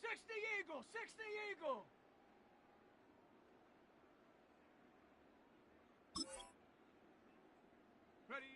60 Eagle! 60 Eagle! Ready?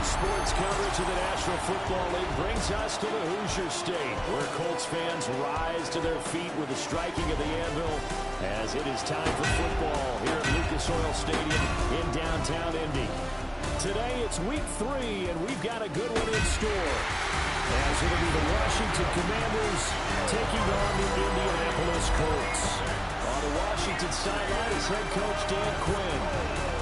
Sports coverage of the National Football League brings us to the Hoosier State, where Colts fans rise to their feet with the striking of the anvil as it is time for football here at Lucas Oil Stadium in downtown Indy. Today it's week 3, and we've got a good one in store, as it'll be the Washington Commanders taking on the Indianapolis Colts. On the Washington sideline is head coach Dan Quinn.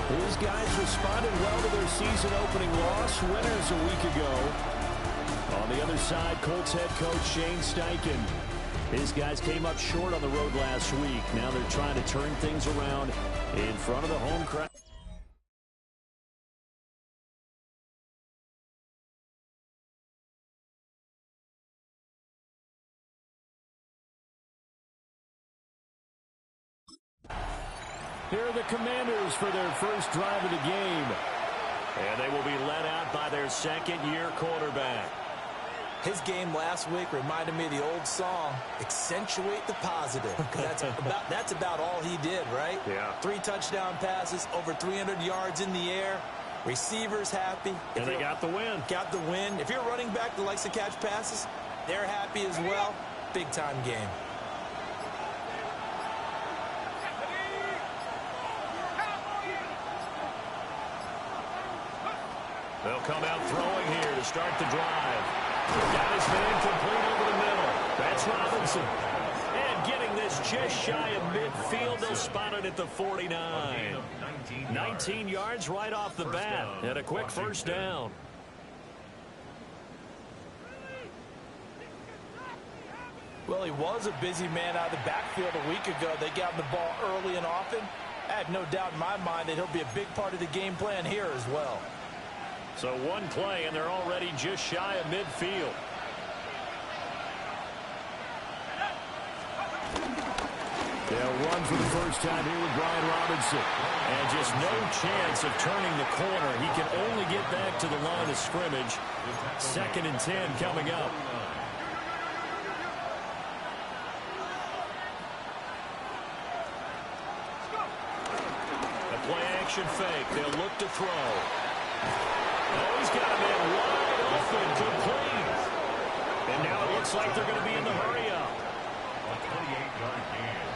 These guys responded well to their season-opening loss, winners a week ago. On On the other side, Colts head coach Shane Steichen. His guys came up short on the road last week. Now they're trying to turn things around in front of the home crowd. Here are the Commanders for their first drive of the game. And they will be led out by their second-year quarterback. His game last week reminded me of the old song, accentuate the positive. That's about all he did, right? Yeah. 3 touchdown passes, over 300 yards in the air. Receivers happy. And they got the win. Got the win. If you're a running back that likes to catch passes, they're happy as well. Big-time game. They'll come out throwing here to start the drive. Got his man complete over the middle. That's Robinson. And getting this just shy of midfield, they'll spot it at the 49. 19 yards right off the bat. And a quick first down. Well, he was a busy man out of the backfield a week ago. They got him the ball early and often. I have no doubt in my mind that he'll be a big part of the game plan here as well. So one play, and they're already just shy of midfield. They'll run for the first time here with Brian Robinson. And just no chance of turning the corner. He can only get back to the line of scrimmage. 2nd and 10 coming up. A play-action fake. They'll look to throw. Oh, he's got a man wide open, complete. And now it looks like they're going to be in the hurry-up. A 28-yard gain.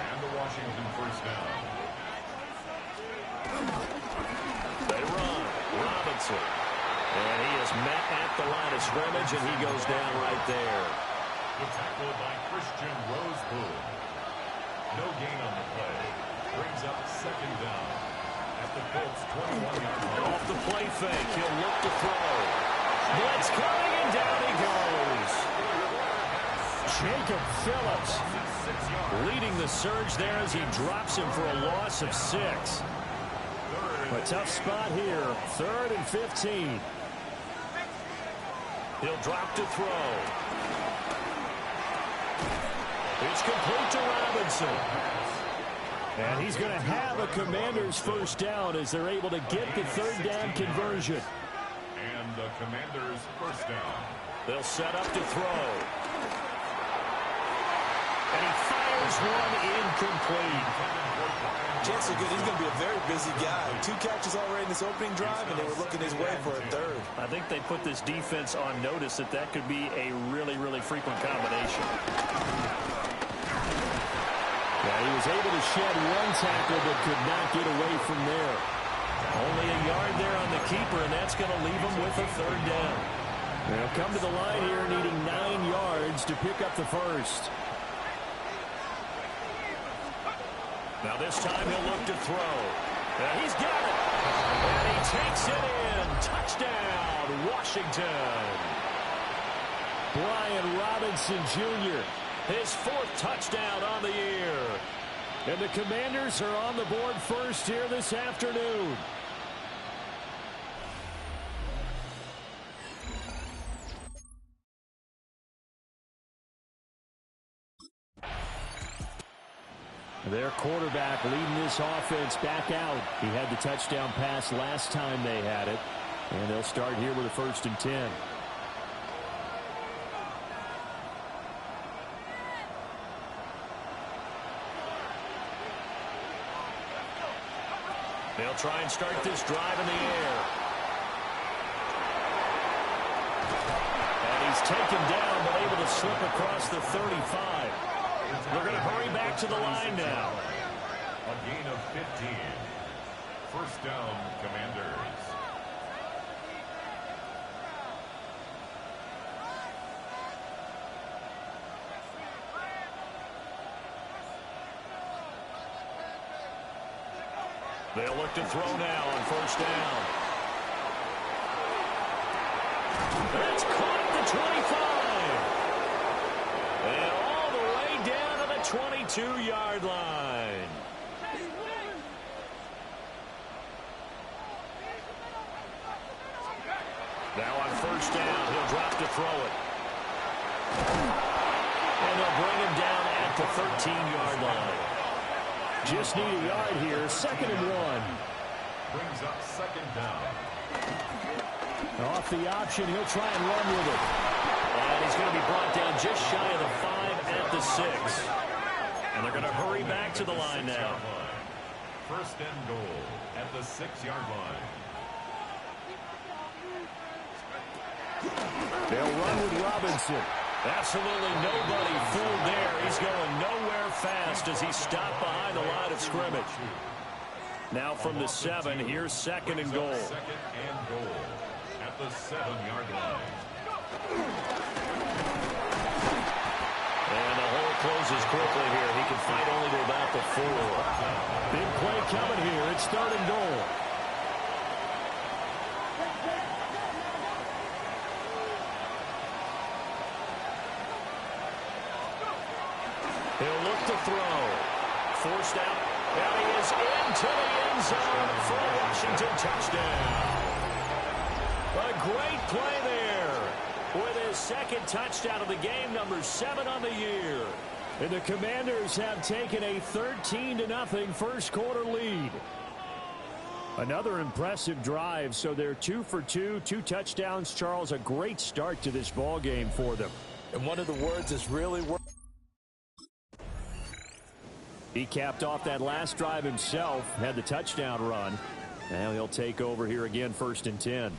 And the Washington first down. They run. Robinson. And he is met at the line of scrimmage, and he goes down right there. The tackle by Christian Roseboom. No gain on the play. Brings up 2nd down. At the Colts 21-yard line. Off the play fake, he'll look to throw. Blitz coming, and down he goes. Jacob Phillips leading the surge there as he drops him for a loss of 6. A tough spot here. 3rd and 15. He'll drop to throw. It's complete to Robinson. And he's going to have a Commanders first down as they're able to get the 3rd down conversion. And the Commanders first down. They'll set up to throw. And he fires one incomplete. Chances are good. He's going to be a very busy guy. 2 catches already in this opening drive, and they were looking his way for a 3rd. I think they put this defense on notice that could be a really, really frequent combination. Yeah, he was able to shed 1 tackle but could not get away from there. Only a yard there on the keeper, and that's going to leave him with a 3rd down. They'll come to the line here needing 9 yards to pick up the first. Now this time he'll look to throw. Now he's got it. And he takes it in. Touchdown, Washington. Brian Robinson Jr., his 4th touchdown on the year. And the Commanders are on the board first here this afternoon. Their quarterback leading this offense back out. He had the touchdown pass last time they had it. And they'll start here with a 1st and 10. They'll try and start this drive in the air. And he's taken down but able to slip across the 35. They're going to hurry back to the line now. A gain of 15. First down, Commanders. They'll look to throw now on first down. That's caught the 22-yard line. Now on first down, he'll drop to throw it. And they'll bring him down at the 13-yard line. Just need a yard here, 2nd and 1. Brings up 2nd down. Off the option, he'll try and run with it. And he's going to be brought down just shy of the 5 at the 6. And they're going to hurry back to the line now. 1st and goal at the 6-yard line. They'll run with Robinson. Absolutely nobody fooled there. He's going nowhere fast as he's stopped behind the line of scrimmage. Now from the 7, here's 2nd and goal. 2nd and goal at the 7-yard line. And the hole closes quickly here. He can fight only to about the 4. Big play coming here. It's 3rd and goal. He'll look to throw. Forced out. And he is into the end zone for a Washington touchdown. A great play there with his 2nd touchdown of the game, number 7 on the year. And the Commanders have taken a 13-0 first quarter lead. Another impressive drive, so they're 2 for 2, 2 touchdowns. Charles, a great start to this ball game for them. And one of the words is really working. He capped off that last drive himself, had the touchdown run. Now he'll take over here again, 1st and 10.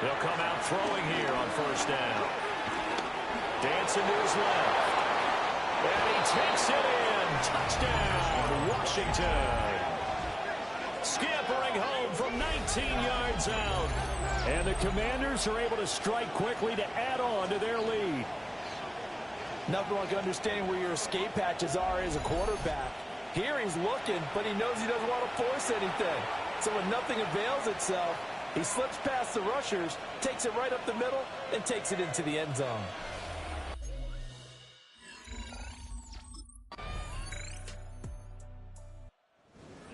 He'll come out throwing here on 1st down. Dancing to his left. And he takes it in. Touchdown, Washington. Scampering home from 19 yards out. And the Commanders are able to strike quickly to add on to their lead. Nothing like understanding where your escape patches are as a quarterback. Here he's looking, but he knows he doesn't want to force anything. So when nothing avails itself, he slips past the rushers, takes it right up the middle, and takes it into the end zone.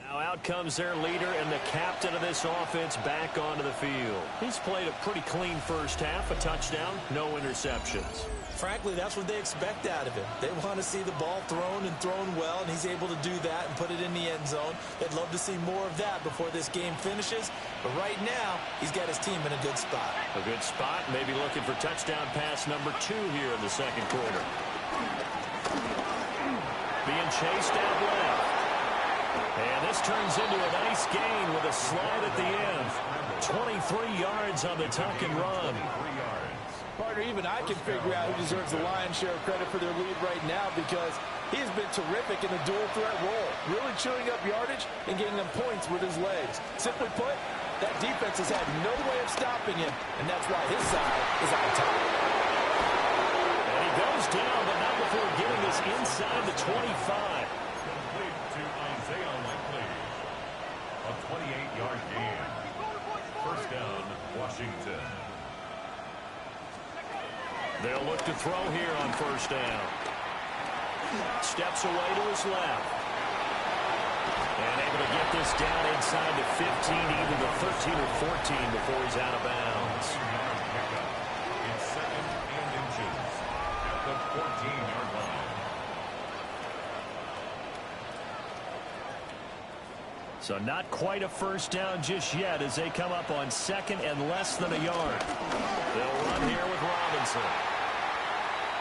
Out comes their leader and the captain of this offense back onto the field. He's played a pretty clean first half, a touchdown, no interceptions. Frankly, that's what they expect out of him. They want to see the ball thrown and thrown well, and he's able to do that and put it in the end zone. They'd love to see more of that before this game finishes. But right now, he's got his team in a good spot. A good spot, maybe looking for touchdown pass number 2 here in the 2nd quarter. Being chased out left. And this turns into a nice gain with a slide at the end. 23 yards on the tuck and run. Partner, even I can figure out who deserves the lion's share of credit for their lead right now because he has been terrific in the dual threat role, really chewing up yardage and getting them points with his legs. Simply put, that defense has had no way of stopping him, and that's why his side is on top. And he goes down, but not before getting this inside the 25. A 28-yard gain. 1st down, Washington. They'll look to throw here on 1st down. Steps away to his left. And able to get this down inside the 15, either the 13 or 14 before he's out of bounds. It's 2nd and inches at the 14-yard line. So not quite a 1st down just yet as they come up on 2nd and less than a yard. They'll run here with Robinson.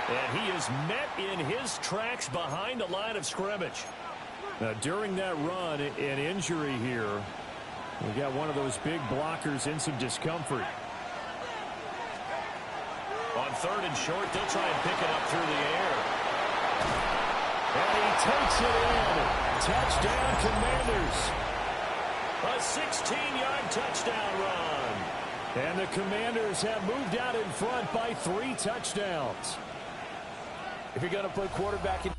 And he is met in his tracks behind the line of scrimmage. Now, during that run, an injury here. We got one of those big blockers in some discomfort. On 3rd and short, they'll try and pick it up through the air. And he takes it in. Touchdown, Commanders. A 16-yard touchdown run. And the Commanders have moved out in front by 3 touchdowns. If you're going to put quarterback in...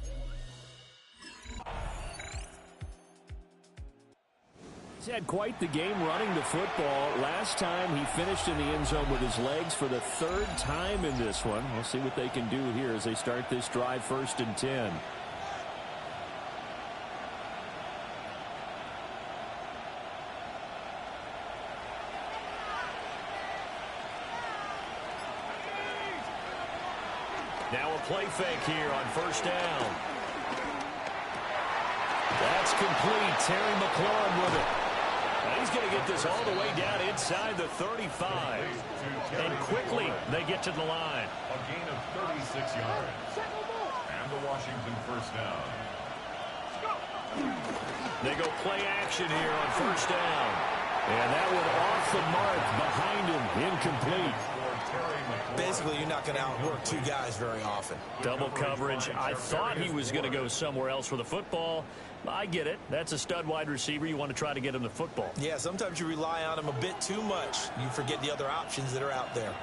He's had quite the game running the football. Last time he finished in the end zone with his legs for the third time in this one. We'll see what they can do here as they start this drive 1st and 10. Now a play fake here on 1st down. That's complete. Terry McLaurin with it. Now he's going to get this all the way down inside the 35. And quickly they get to the line. A gain of 36 yards. And the Washington 1st down. They go play action here on 1st down. And that one off the mark behind him. Incomplete. Basically, you're not going to outwork two guys very often. Double coverage. I thought he was going to go somewhere else for the football. I get it. That's a stud wide receiver. You want to try to get him the football. Yeah, sometimes you rely on him a bit too much. You forget the other options that are out there.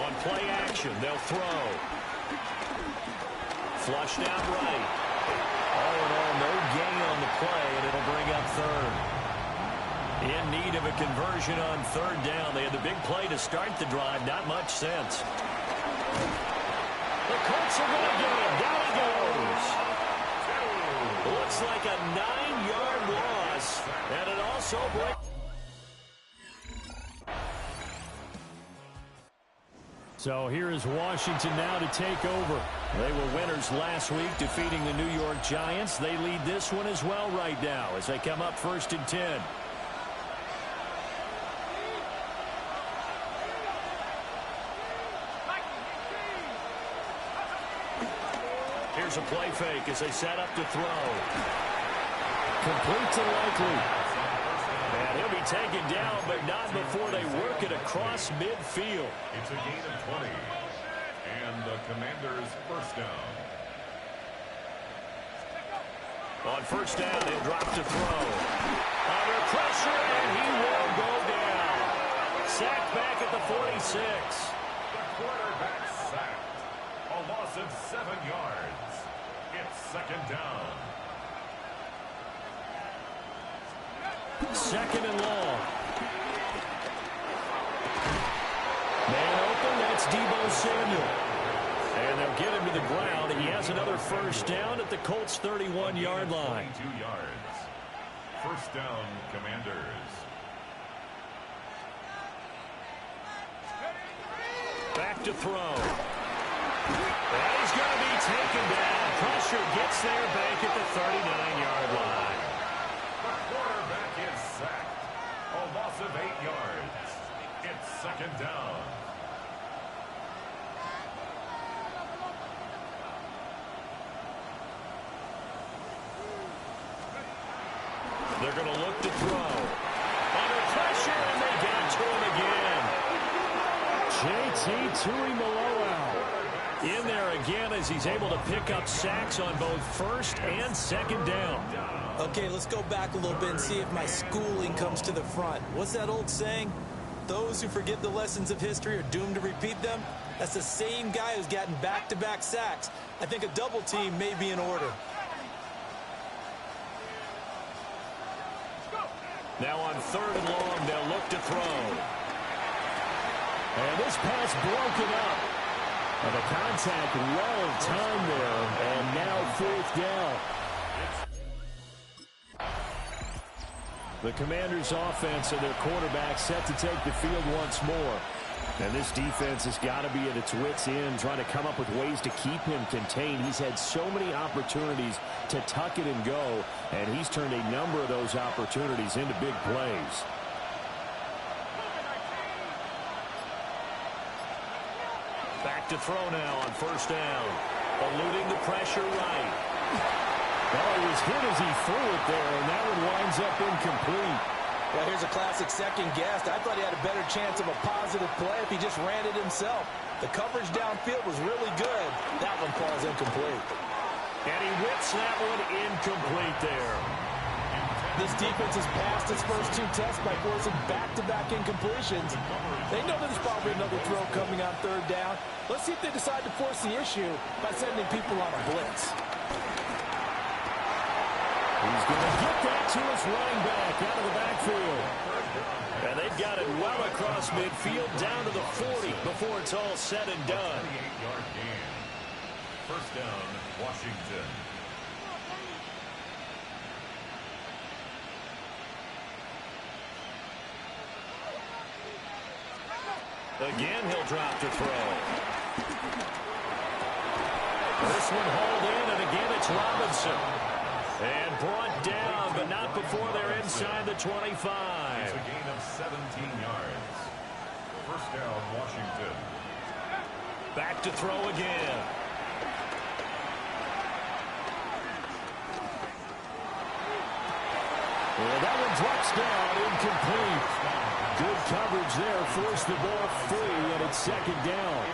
On play action, they'll throw. Flushed out right. All in all, no gain on the play, and it'll bring up 3rd. In need of a conversion on 3rd down. They had the big play to start the drive. Not much sense. The Colts are going to get him. Down he goes. Looks like a 9-yard loss, and it also breaks. So here is Washington now to take over. They were winners last week, defeating the New York Giants. They lead this one as well right now as they come up 1st and 10. Here's a play fake as they set up to throw. Complete to Likely. And he'll be taken down, but not before they work it across midfield. It's a gain of 20. And the Commanders' 1st down. On 1st down, he'll drop to throw. Under pressure, and he will go down. Sacked back at the 46. The quarterback sacked. A loss of 7 yards. It's 2nd down. 2nd and long. Man open, that's Deebo Samuel. And they'll get him to the ground, and he has another 1st down at the Colts' 31-yard line. 22 yards. 1st down, Commanders. Back to throw. And he's going to be taken down. Pressure gets there back at the 39-yard line. The quarterback is sacked. A loss of 8 yards. It's 2nd down. They're going to look to throw. Under pressure, and they get it to him again. J.T. Tuimoloau in there again as he's able to pick up sacks on both 1st and 2nd down. Okay, let's go back a little bit and see if my schooling comes to the front. What's that old saying? Those who forget the lessons of history are doomed to repeat them. That's the same guy who's gotten back-to-back sacks. I think a double team may be in order. Now on 3rd and long, they'll look to throw. And this pass broken up. And the contact well timed there. And now 4th down. The Commanders' offense and their quarterback set to take the field once more. And this defense has got to be at its wits' end, trying to come up with ways to keep him contained. He's had so many opportunities to tuck it and go, and he's turned a number of those opportunities into big plays. Back to throw now on 1st down. Eluding the pressure right. Well, he was hit as he threw it there, and that one winds up incomplete. Well, here's a classic second guess. I thought he had a better chance of a positive play if he just ran it himself. The coverage downfield was really good. That one falls incomplete. And he whips that one incomplete there. This defense has passed its first 2 tests by forcing back-to-back incompletions. They know there's probably another throw coming on 3rd down. Let's see if they decide to force the issue by sending people on a blitz. He's going to get that to his running back out of the backfield. And they've got it well across midfield down to the 40 before it's all said and done. 28-yard gain. First down, Washington. Again, he'll drop to throw. This one hauled in, and again it's Robinson. And brought down, but not before they're inside the 25. It's a gain of 17 yards. First down, Washington. Back to throw again. Well, that one drops down, incomplete. Good coverage there, forced the ball free, and it's 2nd down.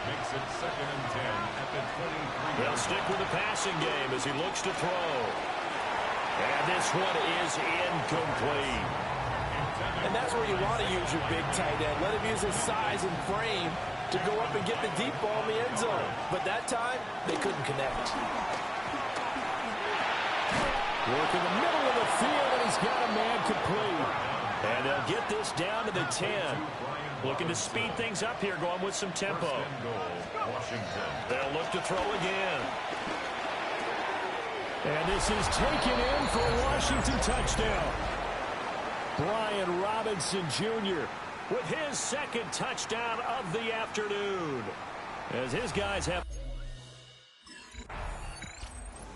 Makes it 2nd and 10 at the 23. They'll stick with the passing game as he looks to throw. And this one is incomplete. And that's where you want to use your big tight end. Let him use his size and frame to go up and get the deep ball in the end zone. But that time, they couldn't connect. Work in the middle of the field, and he's got a man complete. And they'll get this down to the 10. Looking to speed things up here, going with some tempo. They'll look to throw again. And this is taken in for a Washington touchdown. Brian Robinson Jr. with his 2nd touchdown of the afternoon. As his guys have...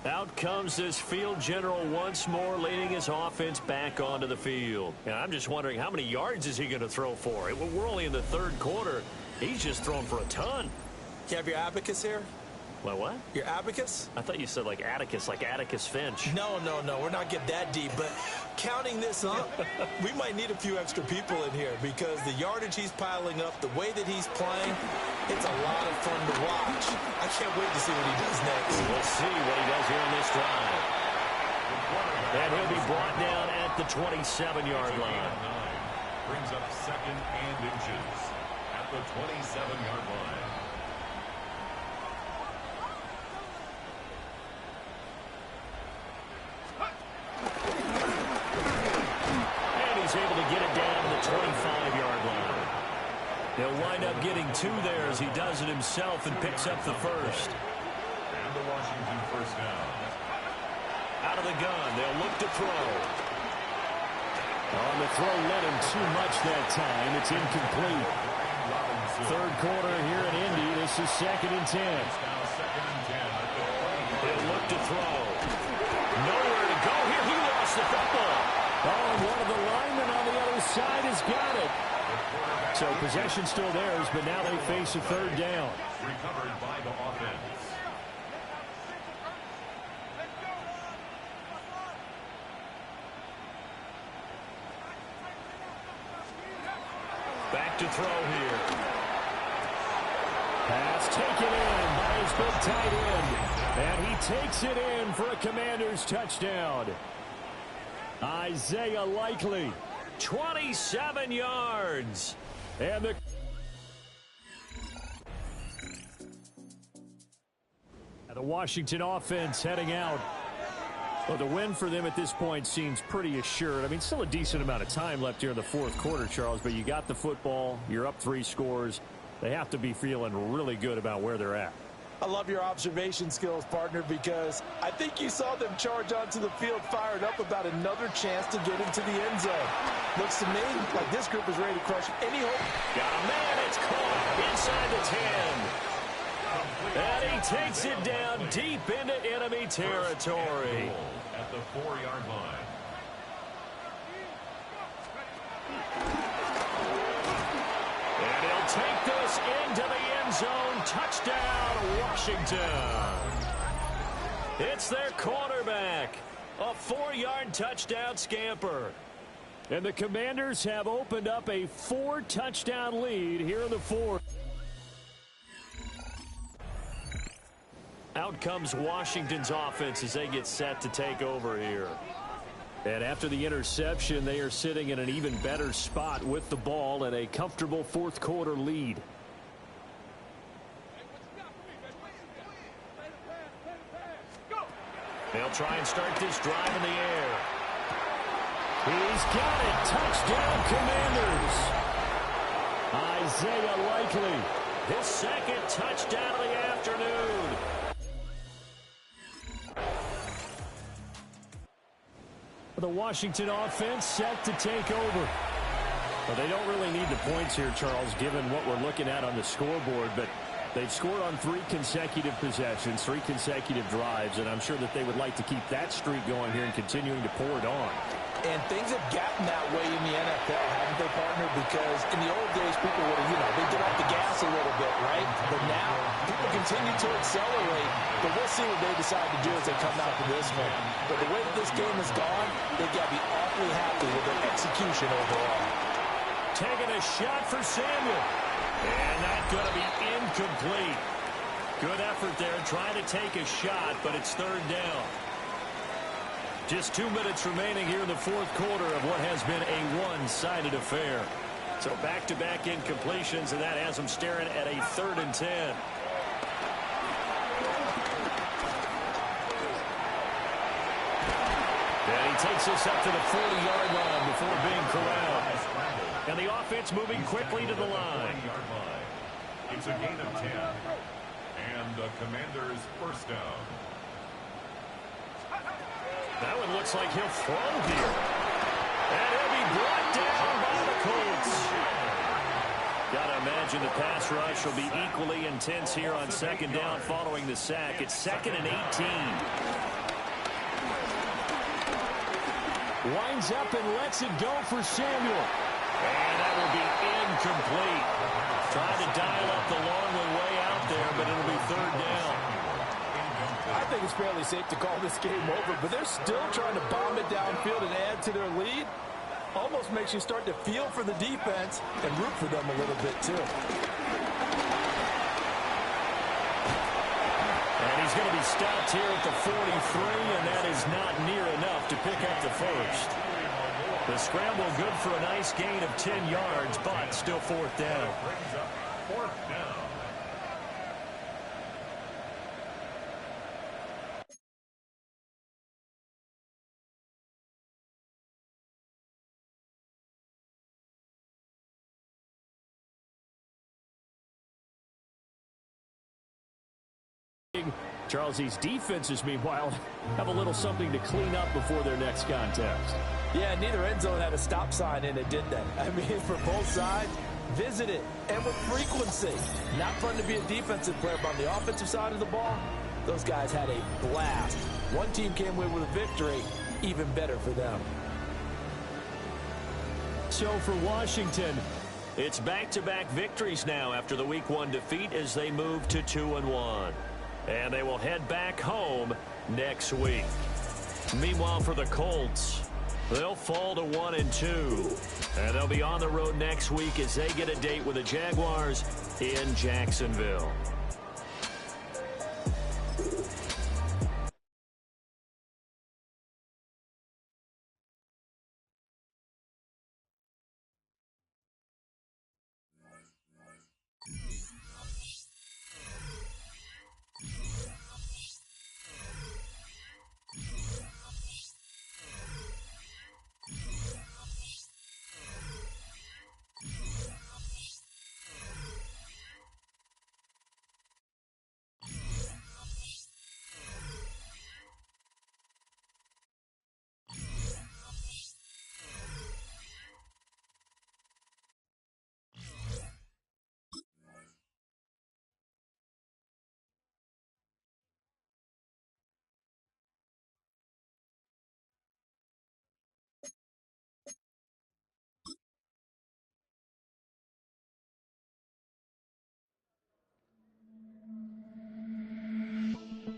Out comes this field general once more, leading his offense back onto the field. And I'm just wondering, how many yards is he going to throw for? We're only in the 3rd quarter. He's just thrown for a ton. You have your abacus here? My what? Your abacus? I thought you said like Atticus Finch. No. We're not getting that deep. But counting this up, we might need a few extra people in here because the yardage he's piling up, the way that he's playing, it's a lot of fun to watch. I can't wait to see what he does next. We'll see what he does here in this drive. And he'll be brought down at the 27-yard line. Brings up 2nd and inches at the 27-yard line. Able to get it down to the 25-yard line. He'll wind up getting 2 there as he does it himself and picks up the 1st. And the Washington first down. Out of the gun, they'll look to throw. On the throw, let him too much that time. It's incomplete. 3rd quarter here in Indy. This is 2nd and 10. He'll look to throw. Nowhere to go here. He lost the football. Oh, and one of the linemen on the other side has got it. So possession still theirs, but now they face a 3rd down. Recovered by the offense. Back to throw here. Pass taken in by his big tight end. And he takes it in for a Commanders touchdown. Isaiah Likely, 27 yards. And the Washington offense heading out. Well, the win for them at this point seems pretty assured. I mean, still a decent amount of time left here in the 4th quarter, Charles, but you got the football. You're up 3 scores. They have to be feeling really good about where they're at. I love your observation skills, partner, because I think you saw them charge onto the field fired up about another chance to get into the end zone. Looks to me like this group is ready to crush any hope. Got a man, it's caught inside the 10. And he takes it down deep into enemy territory. At the 4-yard line. And he'll take this into the end zone. Touchdown, Washington. It's their quarterback. A 4-yard touchdown scamper. And the Commanders have opened up a 4-touchdown lead here in the 4th. Out comes Washington's offense as they get set to take over here. And after the interception, they are sitting in an even better spot with the ball and a comfortable fourth quarter lead. They'll try and start this drive in the air. He's got it. Touchdown, Commanders. Isaiah Likely, his second touchdown of the afternoon. The Washington offense set to take over. Well, they don't really need the points here, Charles, given what we're looking at on the scoreboard, but they've scored on 3 consecutive possessions, 3 consecutive drives, and I'm sure that they would like to keep that streak going here and continuing to pour it on. And things have gotten that way in the NFL, haven't they, partner? Because in the old days, people would have, they get off the gas a little bit, right? But now, people continue to accelerate. But we'll see what they decide to do as they come out to this one. But the way that this game has gone, they've got to be awfully happy with their execution overall. Taking a shot for Samuel. And that's going to be incomplete. Good effort there trying to take a shot, but it's third down. Just 2 minutes remaining here in the fourth quarter of what has been a one-sided affair. So back-to-back incompletions, and that has them staring at a 3rd and 10. And he takes us up to the 40-yard line before being corralled. And the offense moving quickly to the line. It's a gain of 10. And the Commanders' first down. That one looks like he'll throw here. And he'll be brought down by the Colts. Got to imagine the pass rush will be equally intense here on second down following the sack. It's 2nd and 18. Winds up and lets it go for Samuel. And that will be incomplete. Trying to dial up the long way out there, but it'll be 3rd down. I think it's fairly safe to call this game over, but they're still trying to bomb it downfield and add to their lead. Almost makes you start to feel for the defense and root for them a little bit, too. And he's going to be stopped here at the 43, and that is not near enough to pick up the first. The scramble good for a nice gain of 10 yards, but still 4th down. Fourth down. Charles, these defenses, meanwhile, have a little something to clean up before their next contest. Yeah, neither end zone had a stop sign in it, did they? I mean, for both sides, visit it, and with frequency. Not fun to be a defensive player, but on the offensive side of the ball, those guys had a blast. One team came away with a victory, even better for them. So for Washington, it's back-to-back victories now after the Week 1 defeat as they move to 2-1. And they will head back home next week. Meanwhile, for the Colts, they'll fall to 1-2. And they'll be on the road next week as they get a date with the Jaguars in Jacksonville.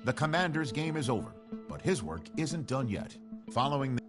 The Commander's game is over, but his work isn't done yet. Following the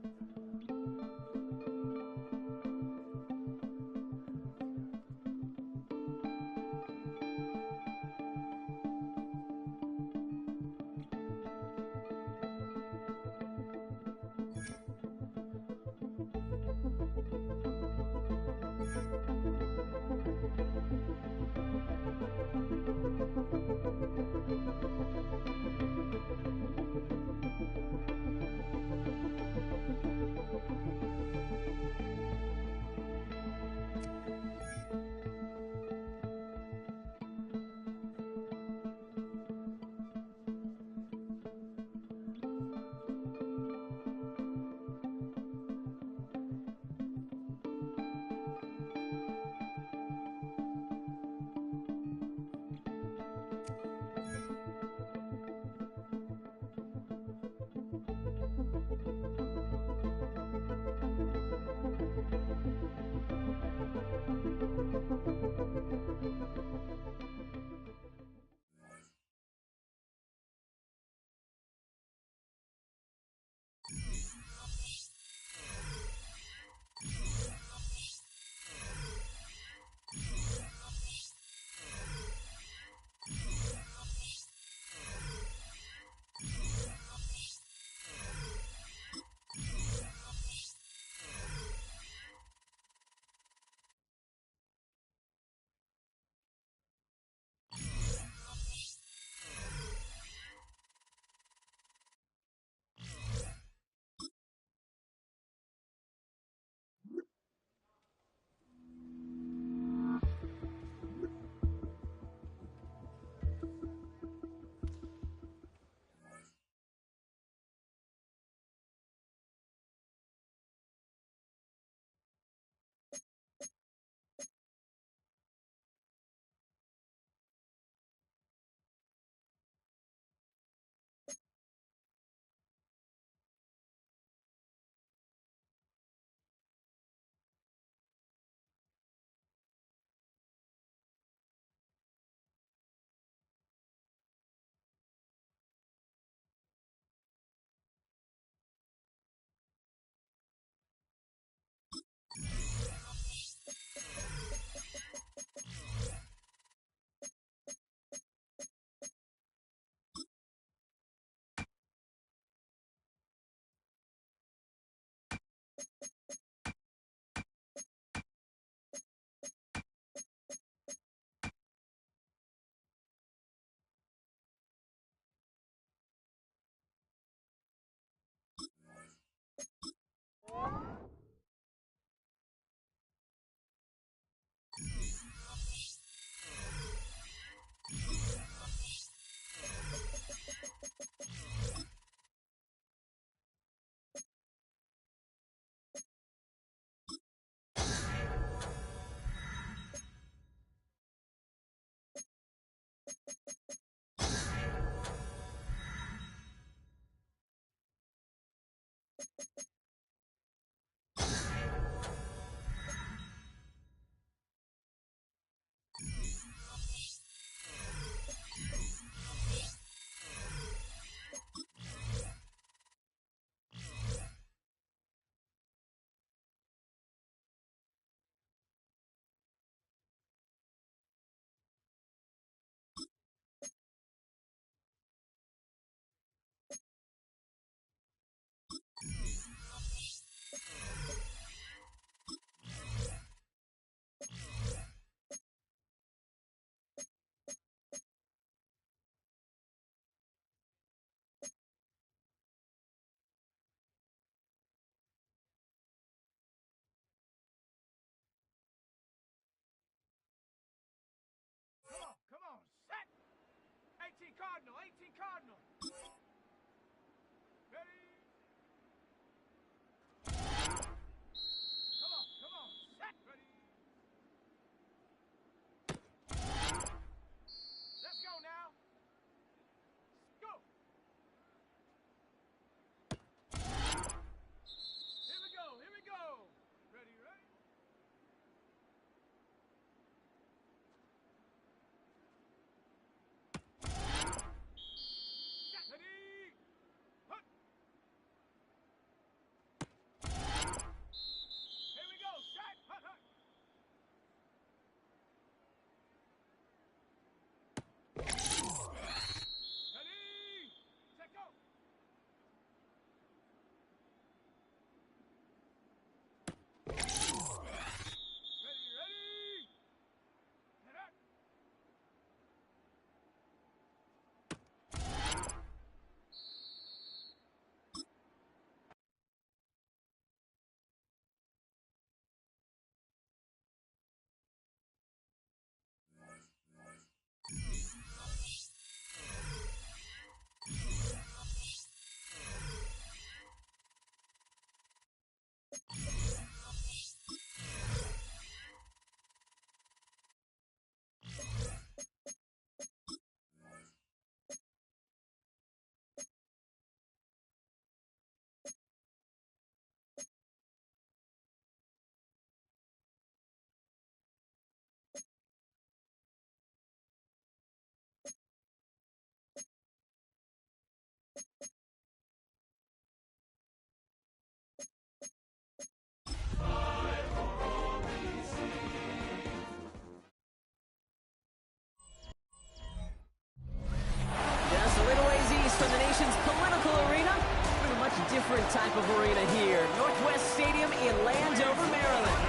nation's political arena. We're in a much different type of arena here. Northwest Stadium in Landover, Maryland.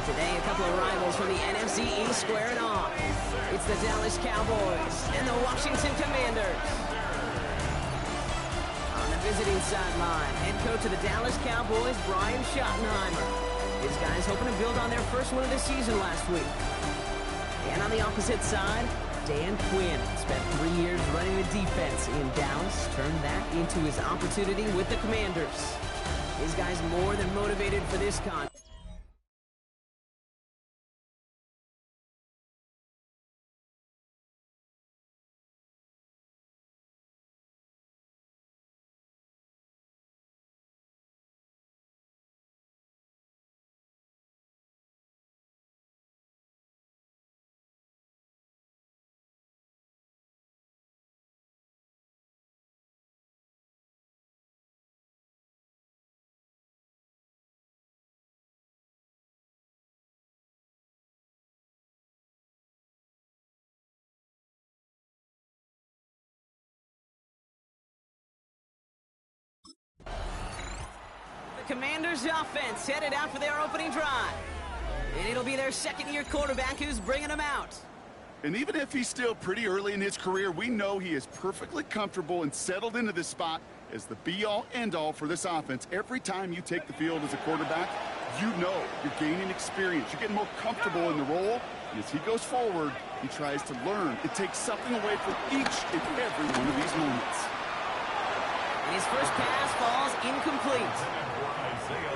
Today, a couple of rivals from the NFC East squaring off. It's the Dallas Cowboys and the Washington Commanders. On the visiting sideline, head coach of the Dallas Cowboys, Brian Schottenheimer. His guys hoping to build on their first win of the season last week. And on the opposite side, Dan Quinn spent 3 years running the defense in Dallas, turned that into his opportunity with the Commanders. His guys more than motivated for this contest. The Commanders' offense headed out for their opening drive. And it'll be their second-year quarterback who's bringing them out. And even if he's still pretty early in his career, we know he is perfectly comfortable and settled into this spot as the be-all, end-all for this offense. Every time you take the field as a quarterback, you know you're gaining experience. You're getting more comfortable in the role. And as he goes forward, he tries to learn. It takes something away from each and every one of these moments. And his first pass falls incomplete.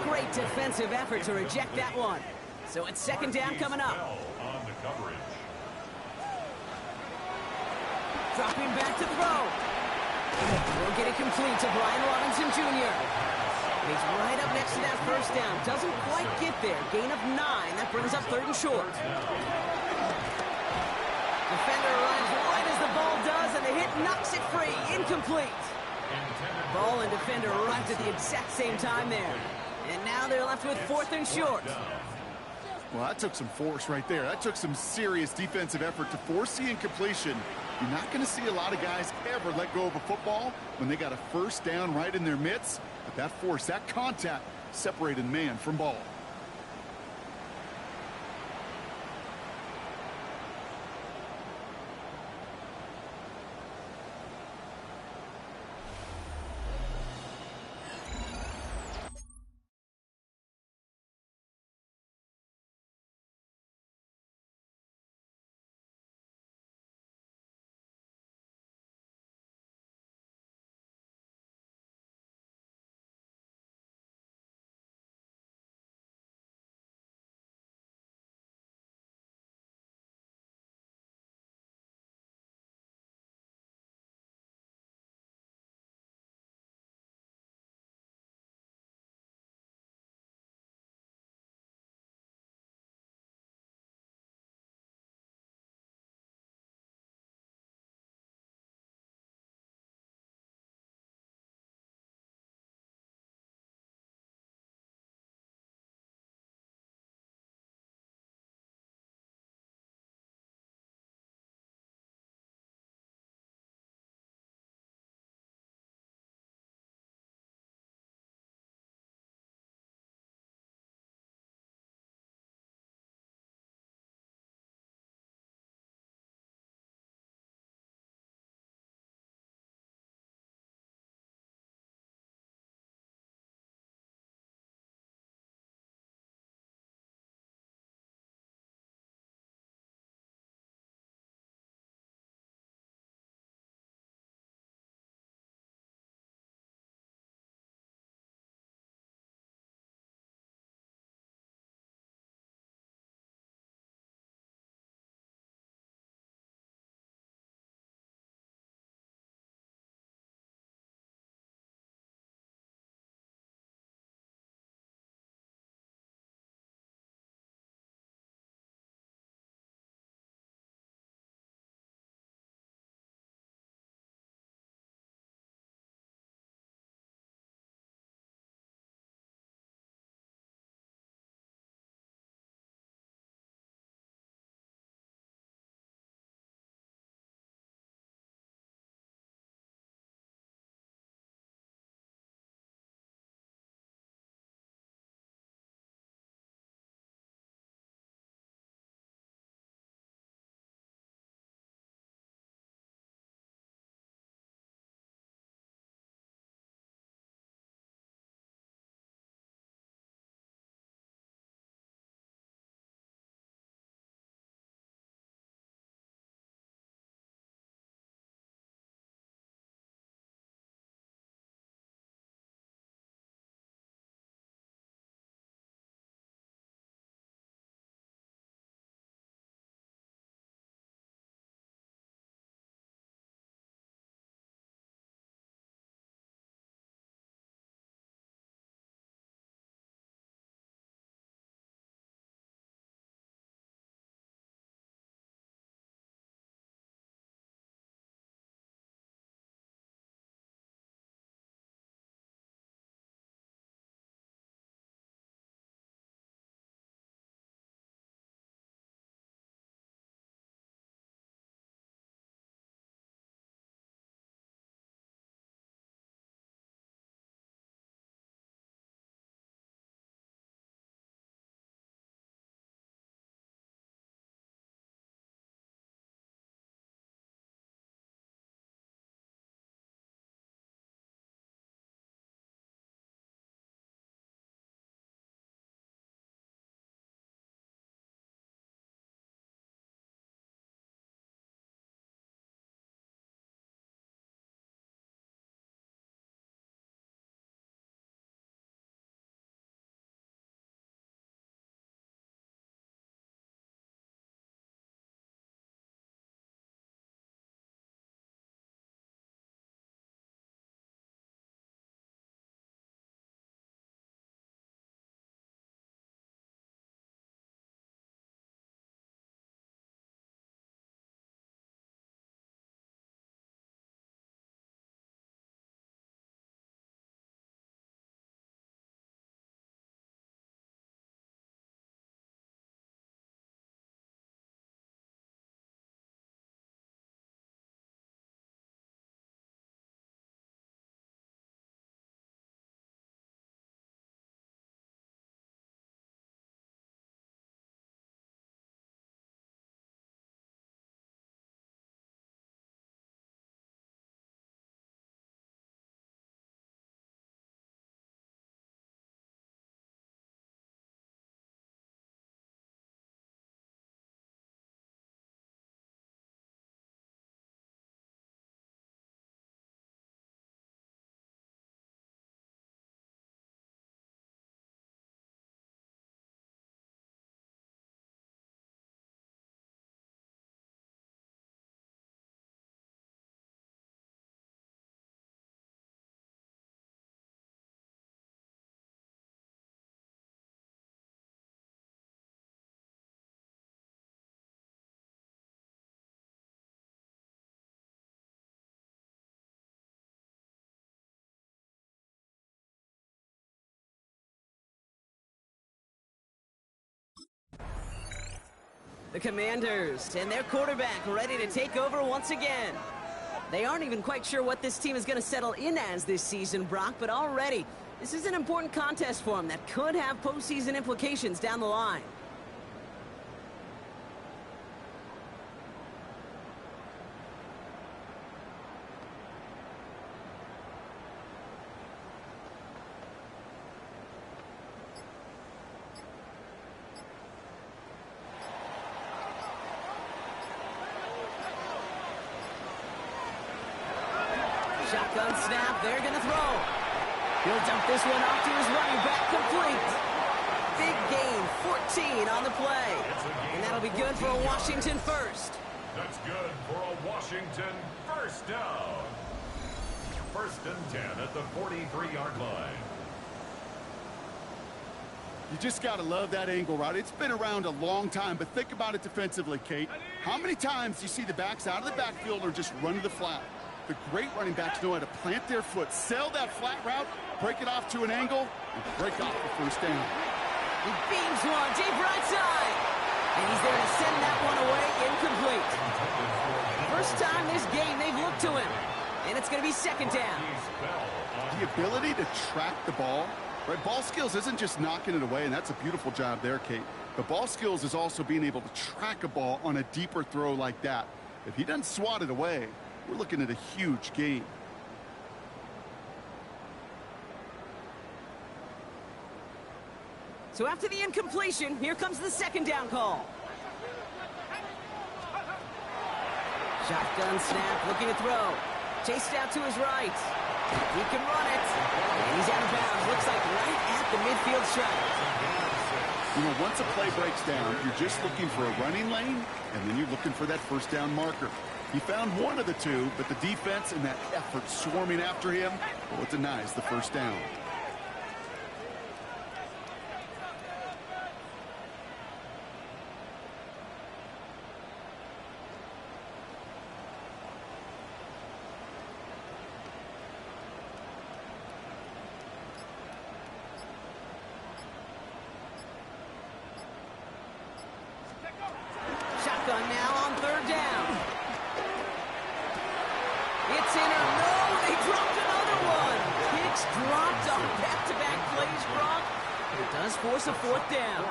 Great defensive effort to reject that one. So it's second down coming up. Dropping back to throw. We'll get it complete to Brian Robinson Jr. And he's right up next to that first down. Doesn't quite get there. Gain of 9. That brings up 3rd and short. Defender arrives right as the ball does, and the hit knocks it free. Incomplete. Ball and defender arrived at the exact same time there. And now they're left with 4th and short. Well, that took some force right there. That took some serious defensive effort to force the incompletion. You're not going to see a lot of guys ever let go of a football when they got a first down right in their midst. But that force, that contact, separated man from ball. The Commanders and their quarterback ready to take over once again. They aren't even quite sure what this team is going to settle in as this season, Brock, but already this is an important contest for them that could have postseason implications down the line. Shotgun snap, they're going to throw. He'll dump this one off to his running back, complete. Big gain, 14 on the play. And that'll be good for a Washington first. That's good for a Washington first down. First and 10 at the 43-yard line. You just got to love that angle route. It's been around a long time, but think about it defensively, Kate. How many times do you see the backs out of the backfield or just run to the flat? The great running backs know how to plant their foot, sell that flat route, break it off to an angle, and break off the first down. He beams one, deep right side. And he's there to send that one away, incomplete. First time this game they've looked to him. And it's going to be second down. The ability to track the ball, right? Ball skills isn't just knocking it away, and that's a beautiful job there, Kate. But ball skills is also being able to track a ball on a deeper throw like that. If he doesn't swat it away, we're looking at a huge gain. So after the incompletion, here comes the second down call. Shotgun snap, looking to throw. Chased out to his right. He can run it. And he's out of bounds. Looks like right at the midfield stripe. You know, once a play breaks down, you're just looking for a running lane, and then you're looking for that first down marker. He found one of the two, but the defense and that effort swarming after him, well, it denies the first down. Shotgun now on third down. It's in or no, they dropped another one. Hicks dropped on back-to-back plays, Brock. It does force a fourth down.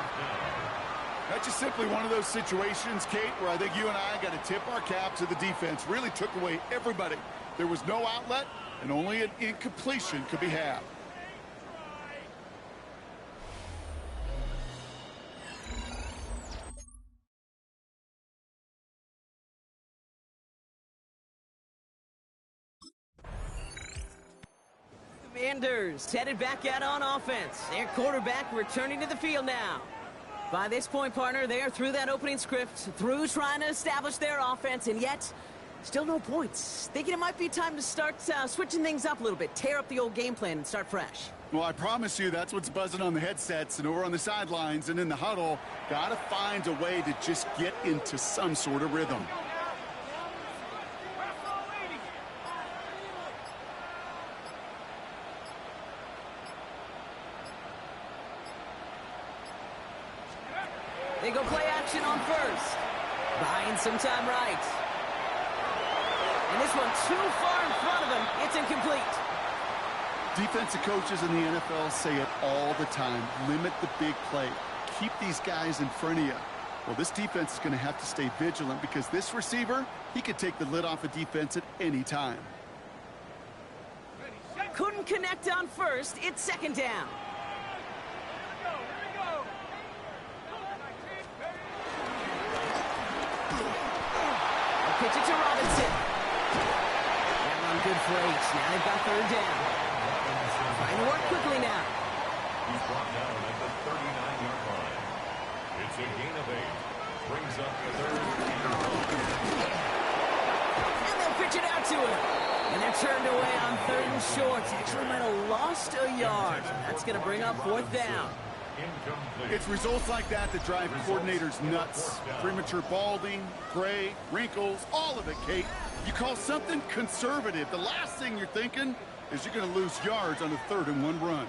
That's just simply one of those situations, Kate, where I think you and I got to tip our cap to the defense. Really took away everybody. There was no outlet, and only an incompletion could be had. Commanders headed back out on offense. Their quarterback returning to the field now. By this point, partner, they are through that opening script, through trying to establish their offense, and yet still no points. Thinking it might be time to start switching things up a little bit, tear up the old game plan and start fresh. Well, I promise you that's what's buzzing on the headsets and over on the sidelines and in the huddle. Got to find a way to just get into some sort of rhythm. They go play action on first. Buying some time right. And this one too far in front of him. It's incomplete. Defensive coaches in the NFL say it all the time. Limit the big play. Keep these guys in front of you. Well, this defense is going to have to stay vigilant because this receiver, he could take the lid off a defense at any time. Couldn't connect on first. It's second down. Pitch it to Robinson. That run good for 8. Now they've got third down. Trying to work quickly now. He's brought down at the 39-yard line. It's a gain of 8. Brings up the third and 1. And they'll pitch it out to him. And they're turned away on third and short. Actually might have lost a yard. That's going to bring up fourth down. It's results like that that drive coordinators nuts. Premature balding, gray, wrinkles, all of it, Kate. You call something conservative. The last thing you're thinking is you're going to lose yards on a 3rd and 1 run.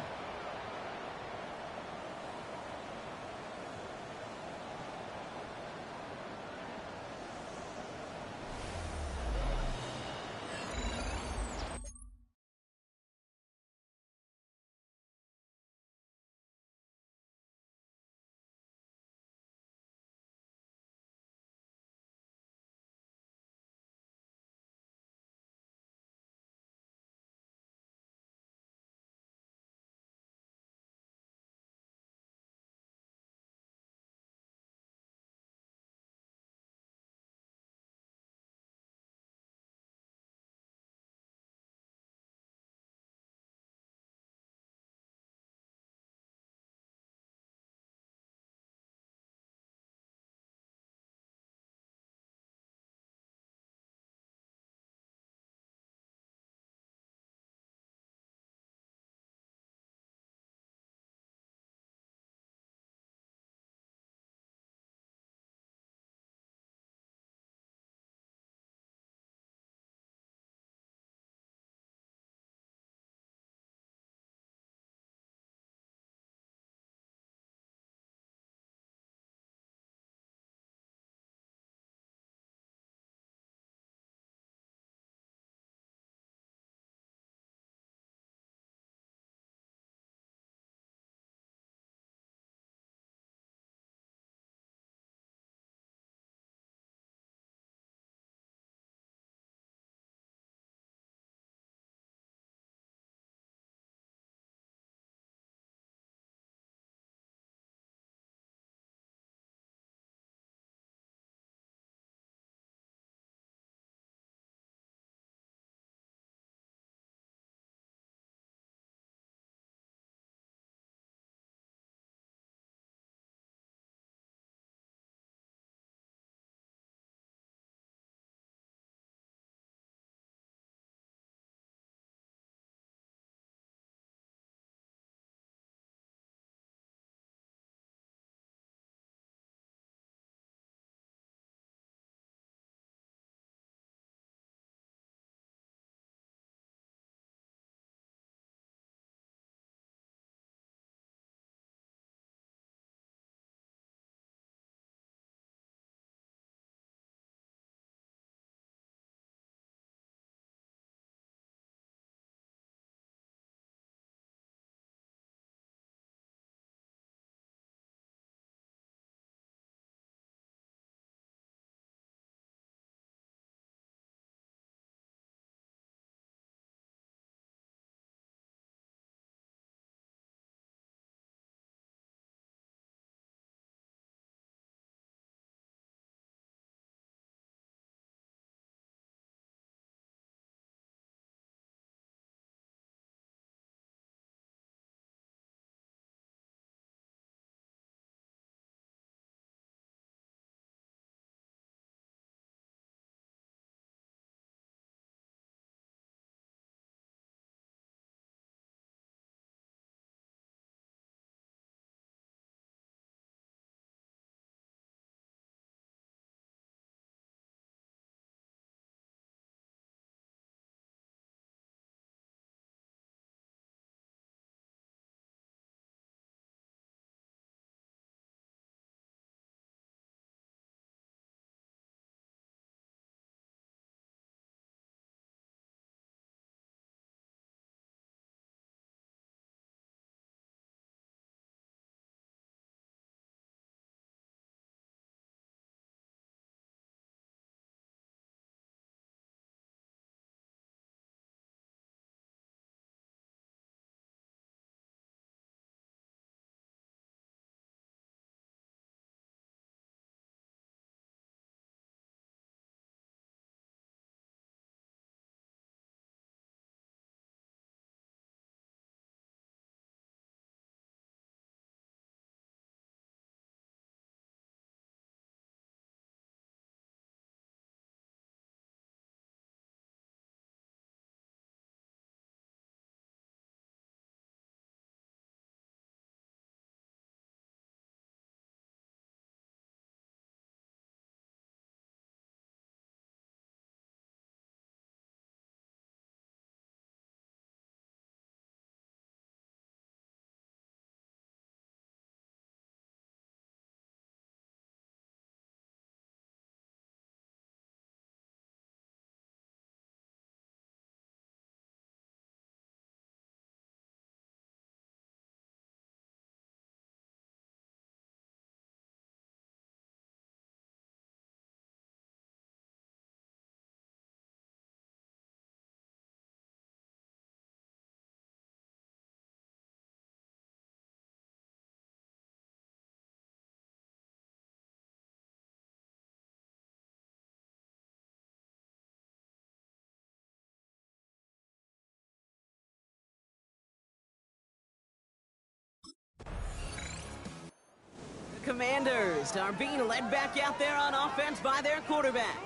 Commanders are being led back out there on offense by their quarterback.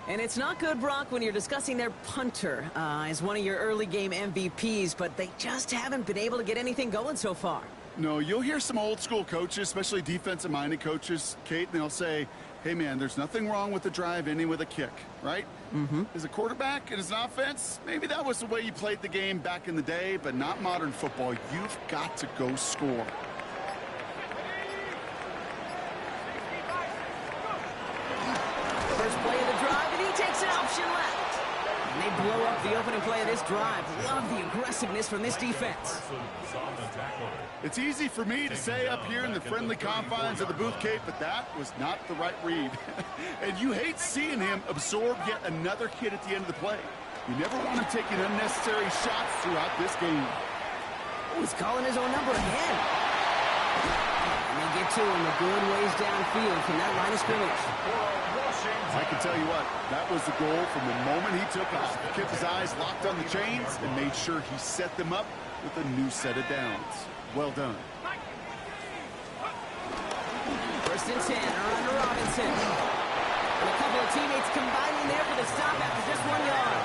And it's not good, Brock, when you're discussing their punter as one of your early game MVPs, but they just haven't been able to get anything going so far. No, you'll hear some old school coaches, especially defensive-minded coaches, Kate, and they'll say, hey, man, there's nothing wrong with the drive ending with a kick, right? As a quarterback and as an offense, maybe that was the way you played the game back in the day, but not modern football. You've got to go score. First play of the drive, and he takes an option left. And they blow up the opening play of this drive. Love the aggressiveness from this defense. It's easy for me to say up here in the friendly confines of the booth, Kate, but that was not the right read. And you hate seeing him absorb yet another hit at the end of the play. You never want him taking unnecessary shots throughout this game. Oh, he's calling his own number again. And they get to him a good ways downfield from that line of scrimmage. I can tell you what, that was the goal from the moment he took off. He kept his eyes locked on the chains and made sure he set them up with a new set of downs. Well done. First and 10, around to Robinson. And a couple of teammates combining there for the stop after just 1 yard.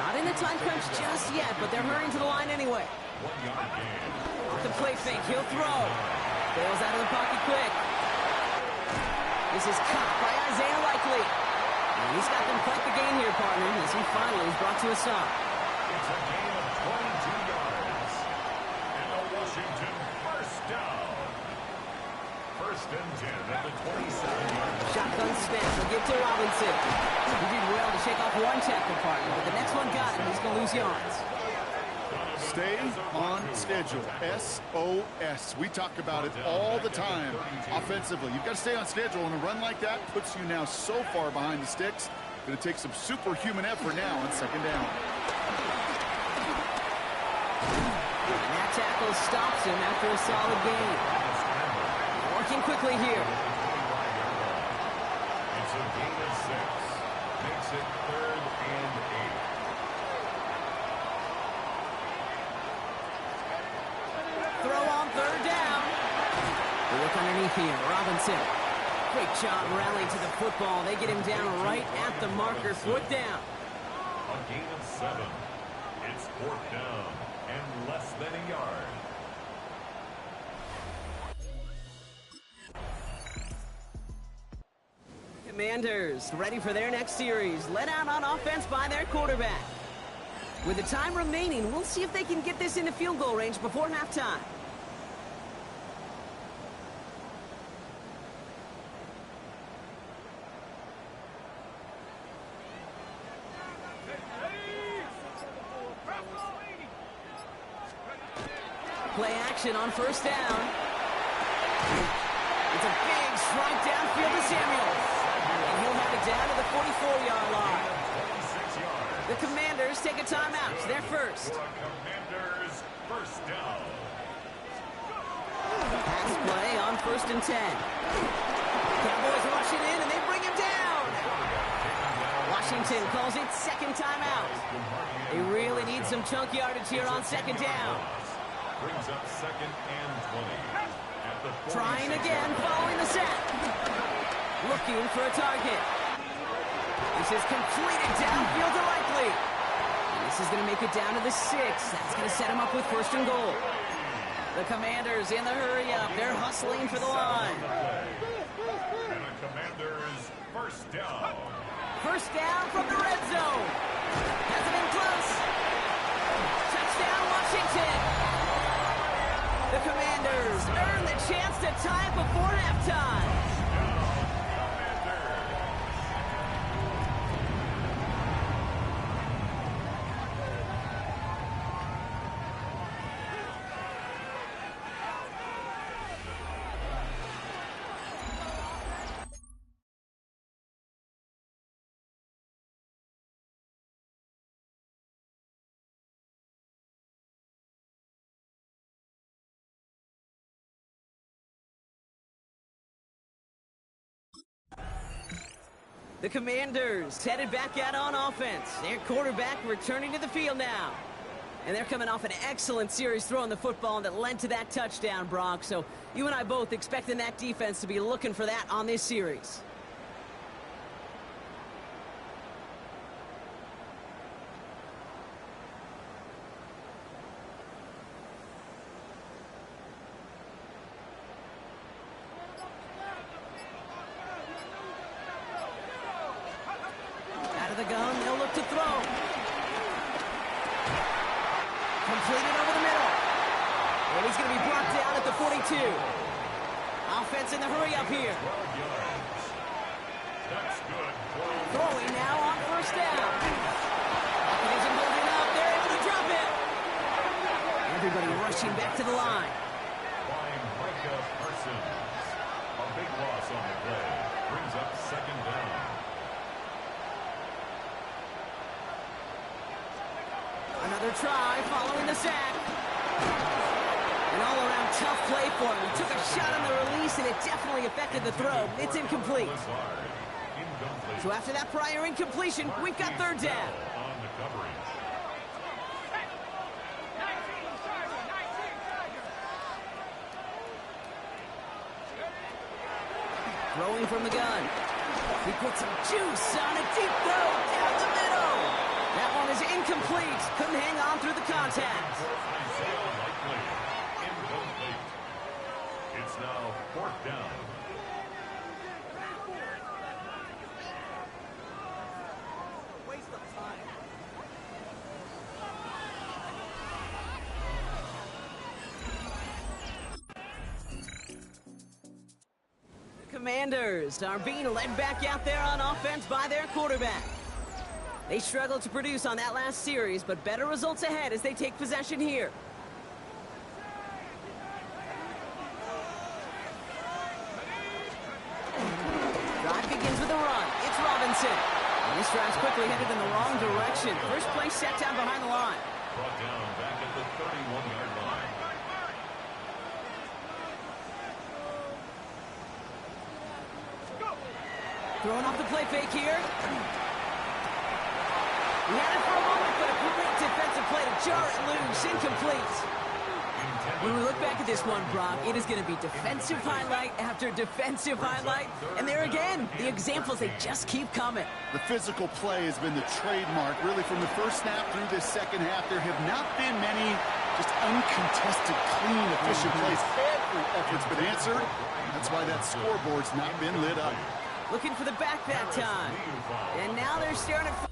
Not in the time crunch just yet, but they're hurrying to the line anyway. 1 yard gain. Off the play fake, he'll throw. Bails out of the pocket quick. This is caught by Isaiah Likely. And he's got them quite the gain here, partner, as he finally is brought to a stop. It's a gain of 22 yards. And a Washington first down. First and 10 at the 27-yard line. Shotgun snap, will give to Robinson. He did well to shake off one tackle, partner, but the next one got him. He's going to lose yards. Stay on schedule. SOS. We talk about it all the time offensively. You've got to stay on schedule, and a run like that puts you now so far behind the sticks. Going to take some superhuman effort now on second down. And that tackle stops him after a solid gain. Working quickly here. It's a gain of 6. Makes it 3rd and 8. Throw on third down. They look underneath here. Robinson. Great job rallying to the football. They get him down right at the marker. 4th down. A gain of 7. It's 4th down and less than a yard. Commanders ready for their next series. Led out on offense by their quarterback. With the time remaining, we'll see if they can get this into field goal range before halftime. Play action on first down. It's a big strike downfield to Samuels. And he'll have it down to the 44-yard line. The Commanders take a timeout. They're first. Commanders first down. Pass play on 1st and 10. Cowboys rushing in, and they bring him down. Washington calls it second timeout. They really need some chunk yardage here on second down. Brings up 2nd and 20. At the Trying again following the sack. Looking for a target. This is completed downfield to Likely. And this is going to make it down to the 6. That's going to set him up with 1st and goal. The Commanders in the hurry-up. They're hustling for the line. And the Commanders first down. First down from the red zone. Hasn't been close. Touchdown, Washington. The Commanders earn the chance to tie it before halftime. The Commanders headed back out on offense. Their quarterback returning to the field now. And they're coming off an excellent series throwing the football that led to that touchdown, Brock. So you and I both expecting that defense to be looking for that on this series. Out of the gun, they'll look to throw. Completed over the middle. And he's going to be brought down at the 42. Offense in the hurry up here. Throwing now on first down. He isn't holding up. They're able to drop it. Everybody rushing back to the line. A big loss on the play. Brings up second down. Another try following the sack. An all-around tough play for him. He took a shot on the release, and it definitely affected the throw. It's incomplete. So after that prior incompletion, we've got third down. On the coverage. Throwing from the gun. He put some juice on a deep throw down the middle. That one is incomplete. Couldn't hang on through the contact. It's now fourth down. Waste of time. The Commanders are being led back out there on offense by their quarterback. They struggled to produce on that last series, but better results ahead as they take possession here. Drive begins with a run. It's Robinson. And this drive's quickly headed in the wrong direction. First play set down behind the line. Brought down back at the 31-yard line. Throwing off the play fake here. He had it for a moment, but a great defensive play to jar it loose. Incomplete. When we look back at this one, Brock, it is going to be defensive highlight after defensive highlight. And there again, the examples, they just keep coming. The physical play has been the trademark. Really, from the first snap through this second half, there have not been many just uncontested, clean, efficient plays. Every effort's been answered. That's why that scoreboard's not been lit up. Looking for the back that time. And now they're staring at...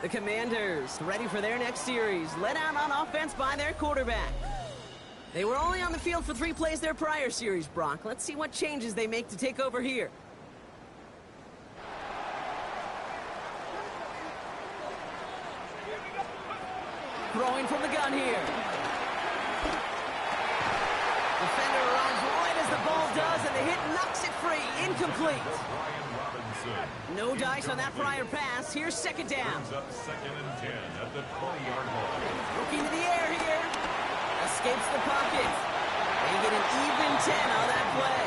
The Commanders ready for their next series, led out on offense by their quarterback. They were only on the field for 3 plays their prior series, Brock. Let's see what changes they make to take over here. Throwing from the gun here. Defender arrives right as the ball does, and the hit knocks it free. Incomplete. No dice on that prior pass. Here's second down. Brings up second and 10 at the 20-yard line. Looking to the air here. Escapes the pocket. They get an even 10 on that play.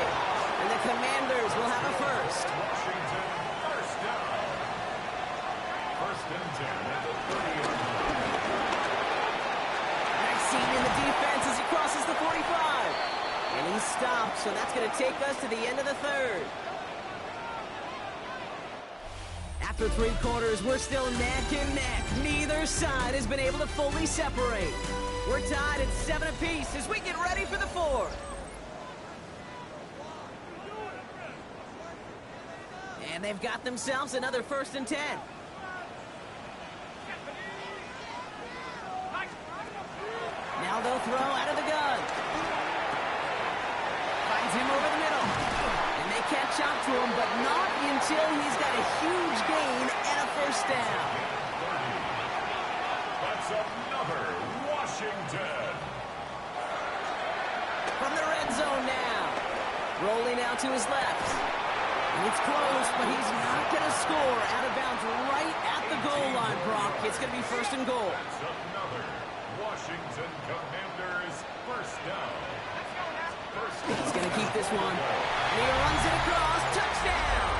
And the Commanders will have a first. Washington, first down. First and 10 at the 30-yard line. Nice scene in the defense as he crosses the 45. And he stops, so that's going to take us to the end of the third. After 3 quarters, we're still neck and neck. Neither side has been able to fully separate. We're tied at 7 apiece as we get ready for the 4th. And they've got themselves another first and 10. Now they'll throw out of the gun. Finds him over the middle. And they catch up to him, but not until he's got a huge gain and a first down. That's another Washington. From the red zone now. Rolling out to his left. And it's close, but he's not going to score. Out of bounds right at the goal line, Brock. It's going to be first and goal. That's another Washington Commanders first down. He's going to keep this one. And he runs it across. Touchdown!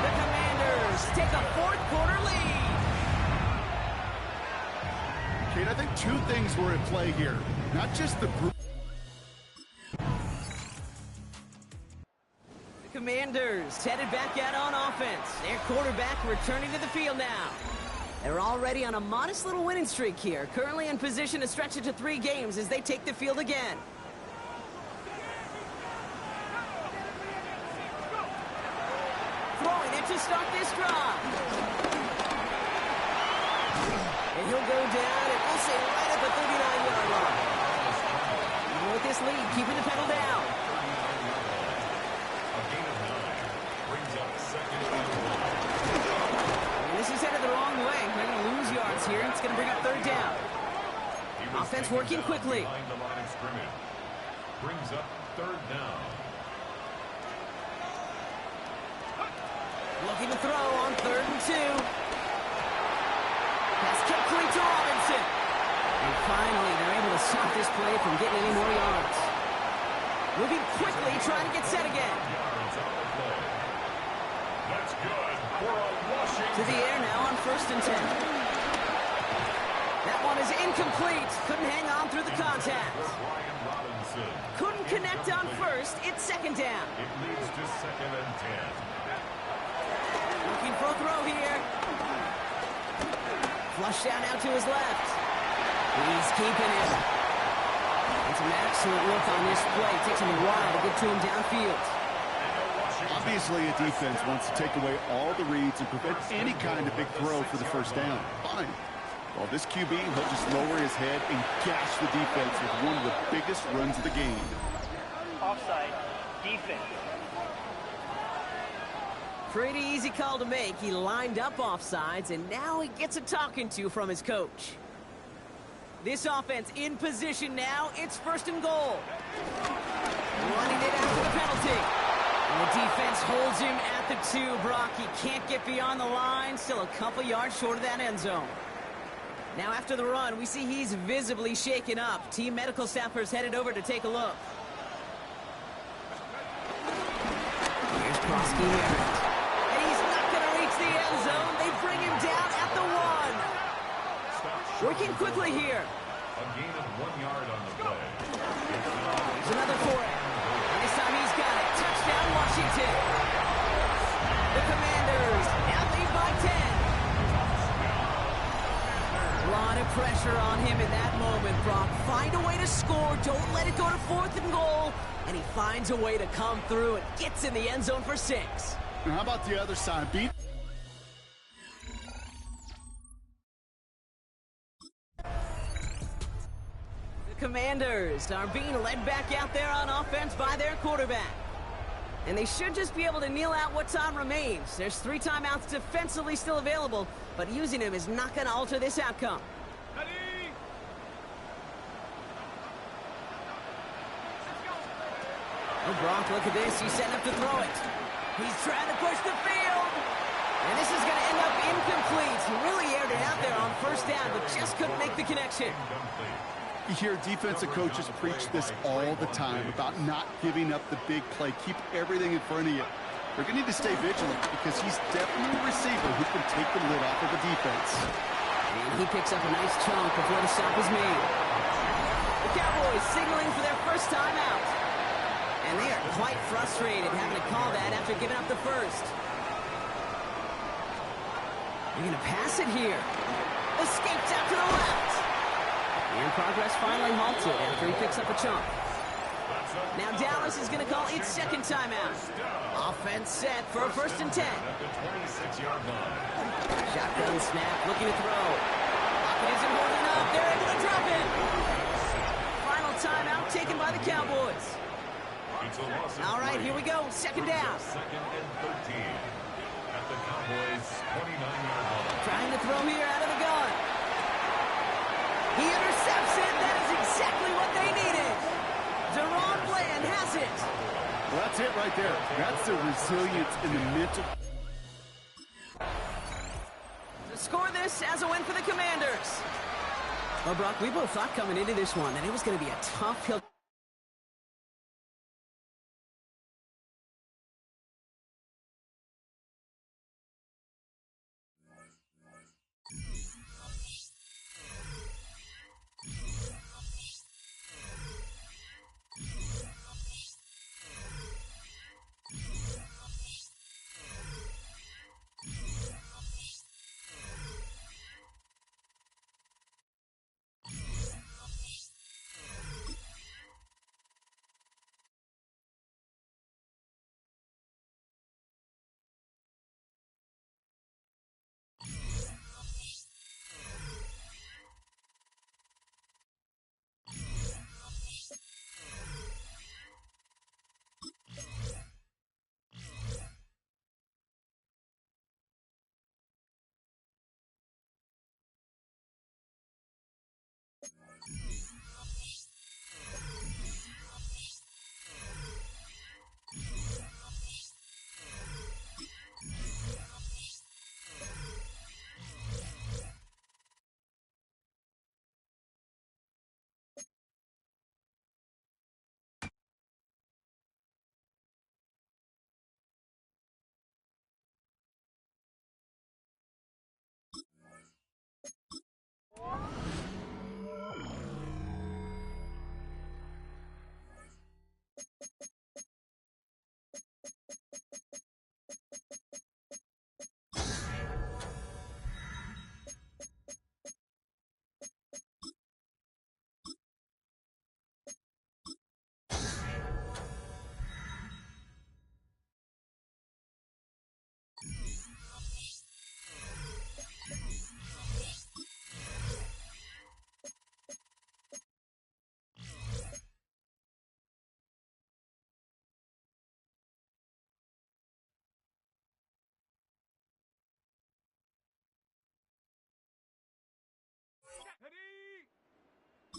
The Commanders take a 4th quarter lead. Kate, I think two things were at play here. Not just the group. The Commanders headed back out on offense. Their quarterback returning to the field now. They're already on a modest little winning streak here. Currently in position to stretch it to 3 games as they take the field again. Throwing it to start this drive. And he'll go down, and we'll say right at the 39-yard line. Even with this lead, keeping the pedal down. A gain of 9 brings up second and 1. And this is headed the wrong way. They're going to lose yards here. It's going to bring up 3rd down. Offense working quickly. Behind the line of scrimmage. Brings up 3rd down. Looking to throw on 3rd and 2. Pass complete to Robinson. And finally, they're able to stop this play from getting any more yards. Moving quickly, trying to get set again. Yards on the play. That's good for a Washington. To the air now on 1st and 10. That one is incomplete. Couldn't hang on through the contact. Brian Robinson. Couldn't connect on 1st. It's 2nd down. It leads to 2nd and 10. Looking for a throw here. Flush down out to his left. He's keeping it. And some excellent work on this play. It takes him a while to get to him downfield. Obviously, a defense wants to take away all the reads and prevent any kind of big throw for the 1st down. Fine. Well, this QB, he'll just lower his head and gash the defense with one of the biggest runs of the game. Offside. Defense. Pretty easy call to make. He lined up offsides, and now he gets a talking to from his coach. This offense in position now. It's 1st and goal. Running it after the penalty. And the defense holds him at the 2, Brock. He can't get beyond the line. Still a couple yards short of that end zone. Now after the run, we see he's visibly shaken up. Team medical staffers headed over to take a look. Here's Prosky here. And he's not going to reach the end zone. They bring him down at the 1. Working quickly here. A gain of 1 yard on the play. There's another for it. And this time he's got it. Touchdown, Washington. The Commanders now lead by 10. A lot of pressure on him in that moment, Brock. Find a way to score. Don't let it go to 4th and goal. And he finds a way to come through and gets in the end zone for 6. And how about the other side? Beat. The Commanders are being led back out there on offense by their quarterback. And they should just be able to kneel out what time remains. There's 3 timeouts defensively still available, but using them is not going to alter this outcome. Oh, Brock, look at this. He's setting up to throw it. He's trying to push the field. And this is going to end up incomplete. He really aired it out there on 1st down, but just couldn't make the connection. You hear defensive coaches preach this all the time about not giving up the big play. Keep everything in front of you. They're going to need to stay vigilant because he's definitely a receiver who can take the lid off of the defense. And he picks up a nice chunk before the stop is made. The Cowboys signaling for their 1st time out. And they are quite frustrated having to call that after giving up the 1st. They're going to pass it here. Escapes out to the left. And progress finally halted after he picks up a chunk. Now Dallas is going to call its 2nd timeout. Offense set for a 1st and 10. At the 26-yard line. Shotgun snap, looking to throw. Pocket isn't holding up. They're able to drop it. Final timeout taken by the Cowboys. It's a loss of All right, 3. here we go. 2nd down. 2nd and 13. At the Cowboys' 29-yard line. Trying to throw here out of the gun. He intercepts it. That is exactly what they needed. Deron Bland has it. Well, that's it right there. That's the resilience in the mental. To score this as a win for the Commanders. Well, Brock, we both thought coming into this one that it was going to be a tough hill.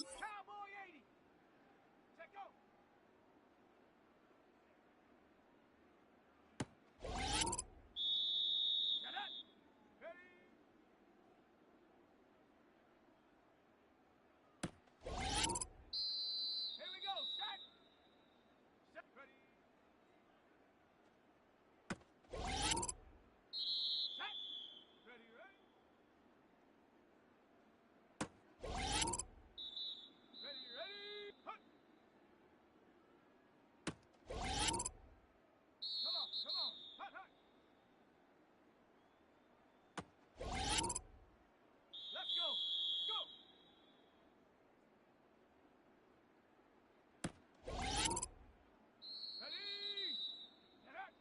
Cowboy 80. Check go. Got that. Ready. Here we go. Set. Set. Ready. Set. Ready, ready. Ready, ready. Hut. Come on, come on. Hut, hut. Let's go. Go. Ready. Get out.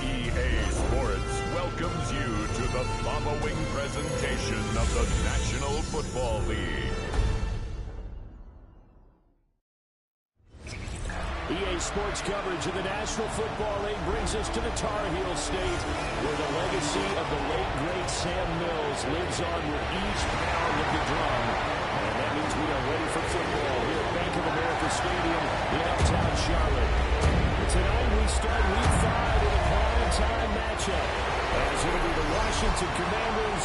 EA Sports welcomes you to the following presentation of the National Football League. EA Sports coverage of the National Football League brings us to the Tar Heel State, where the legacy of the late, great Sam Mills lives on with each pound of the drum. And that means we are ready for football here at Bank of America Stadium in uptown Charlotte. Tonight we start Week 5 in a prime-time matchup, as it'll be the Washington Commanders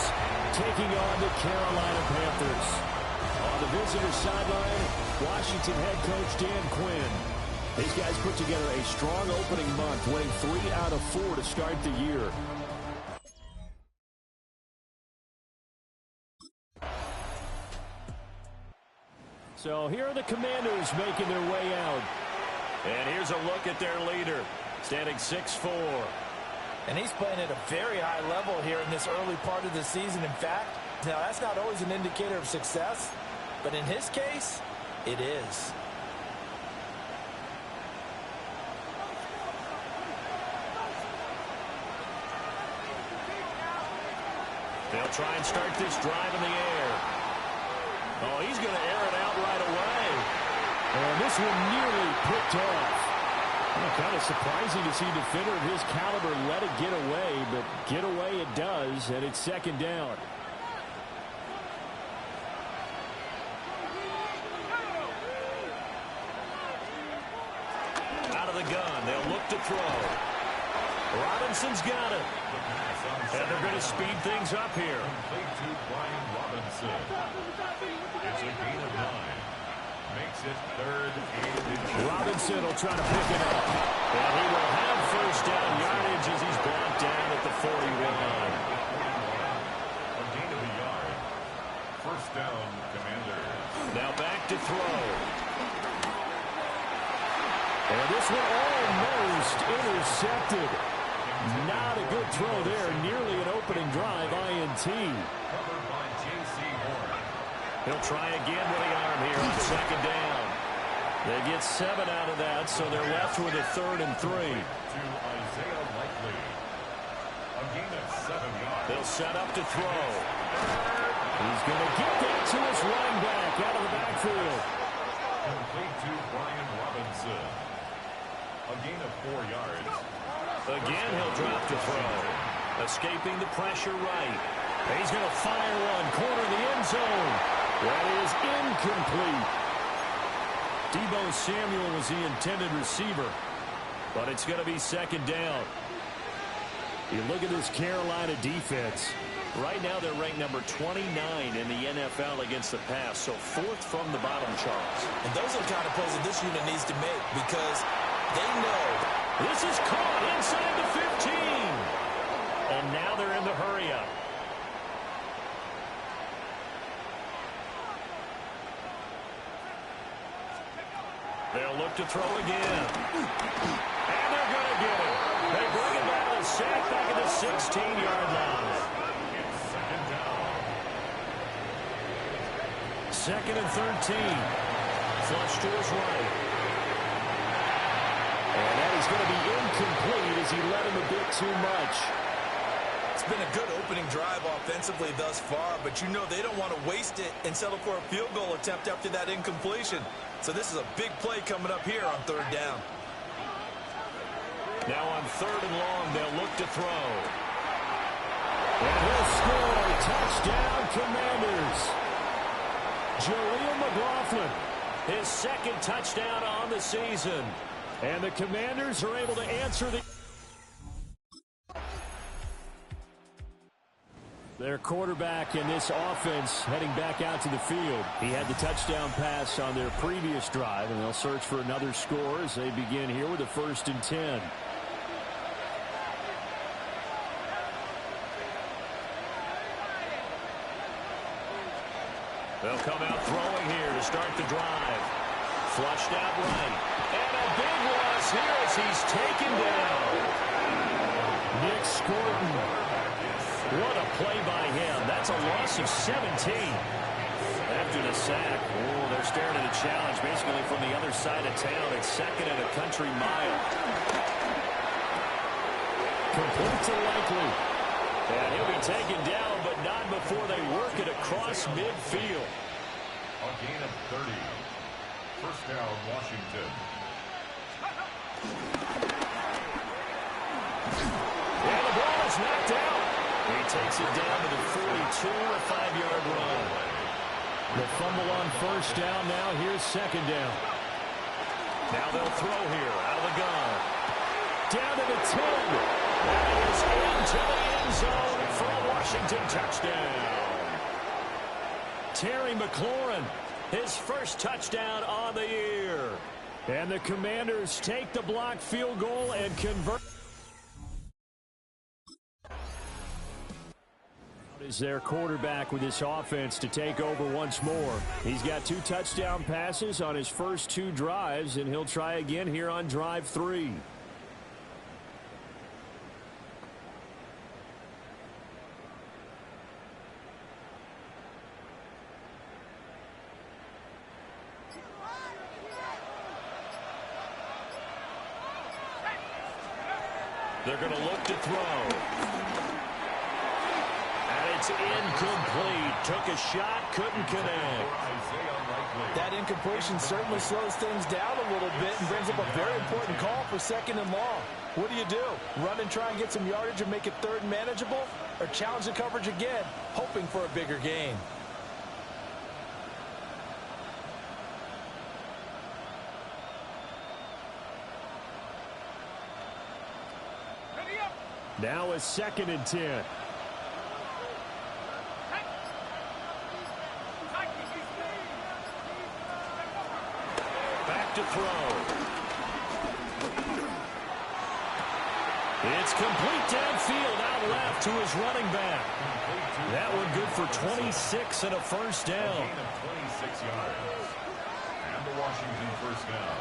taking on the Carolina Panthers. On the visitor sideline, Washington head coach Dan Quinn. These guys put together a strong opening month, winning 3 out of 4 to start the year. So here are the Commanders making their way out. And here's a look at their leader, standing 6'4". And he's playing at a very high level here in this early part of the season. In fact, now that's not always an indicator of success, but in his case, it is. They'll try and start this drive in the air. Oh, he's going to air it out right away. And this one nearly picked off. Well, kind of surprising to see a defender of his caliber let it get away, but get away it does, and it's second down. the gun. They'll look to throw. Robinson's got it. And they're going to speed things up here. Complete to Brian Robinson. It's a gain of 9. Makes it 3rd and inches. Robinson will try to pick it up. And he will have first down yardage as he's brought down at the 41. A gain of a yard. First down, Commanders. Now back to throw. And this one almost intercepted. Not a good throw there. Nearly an opening drive, INT. Covered by J.C. Horn. He'll try again with the arm here on second down. They get 7 out of that, so they're left with a 3rd and 3. To Isaiah Likely. A gain of 7 yards. They'll set up to throw. He's going to get that to his running back out of the backfield. Complete to Brian Robinson. A gain of 4 yards. Again, he'll drop to throw. Escaping the pressure right. He's going to fire one. Corner of the end zone. That is incomplete. Deebo Samuel was the intended receiver, but it's going to be second down. You look at this Carolina defense. Right now, they're ranked number 29 in the NFL against the pass, so 4th from the bottom, Charles. And those are the kind of plays that this unit needs to make because they know. This is caught inside the 15. And now they're in the hurry-up. They'll look to throw again. And they're going to get it. They bring it down to sack back at the 16-yard line. Second down. 2nd and 13. Flush to his right. And that is going to be incomplete as he led him a bit too much. It's been a good opening drive offensively thus far, but you know they don't want to waste it and settle for a field goal attempt after that incompletion. So this is a big play coming up here on 3rd down. Now on 3rd and long, they'll look to throw. And he'll score. Touchdown, Commanders. Jaleel McLaughlin, his 2nd touchdown on the season. And the Commanders are able to answer their quarterback in this offense heading back out to the field. He had the touchdown pass on their previous drive, and they'll search for another score as they begin here with a 1st and 10. They'll come out throwing here to start the drive. Flushed out right. And a big loss here as he's taken down. Nick Scorton. What a play by him. That's a loss of 17. After the sack, oh, they're staring at a challenge basically from the other side of town. It's 2nd and a country mile. Complete to Likely. And he'll be taken down, but not before they work it across midfield. A gain of 30. First down, Washington. And the ball is knocked out. He takes it down to the 42, a 5-yard run. The fumble on 1st down now. Here's 2nd down. Now they'll throw here out of the gun. Down to the 10. That is into the end zone for a Washington touchdown. Terry McLaurin, his 1st touchdown on the year. And the Commanders take the blocked field goal and convert. Is their quarterback with this offense to take over once more. He's got 2 touchdown passes on his first 2 drives, and he'll try again here on drive 3. They're going to look to throw. And it's incomplete. Took a shot, couldn't connect. That incompletion certainly slows things down a little bit and brings up a very important call for 2nd and long. What do? Run and try and get some yardage and make it 3rd manageable? Or challenge the coverage again, hoping for a bigger gain? Now a 2nd and 10. Back to throw. It's complete downfield out left to his running back. That one good for 26 and a first down. A gain of 26 yards. And the Washington first down.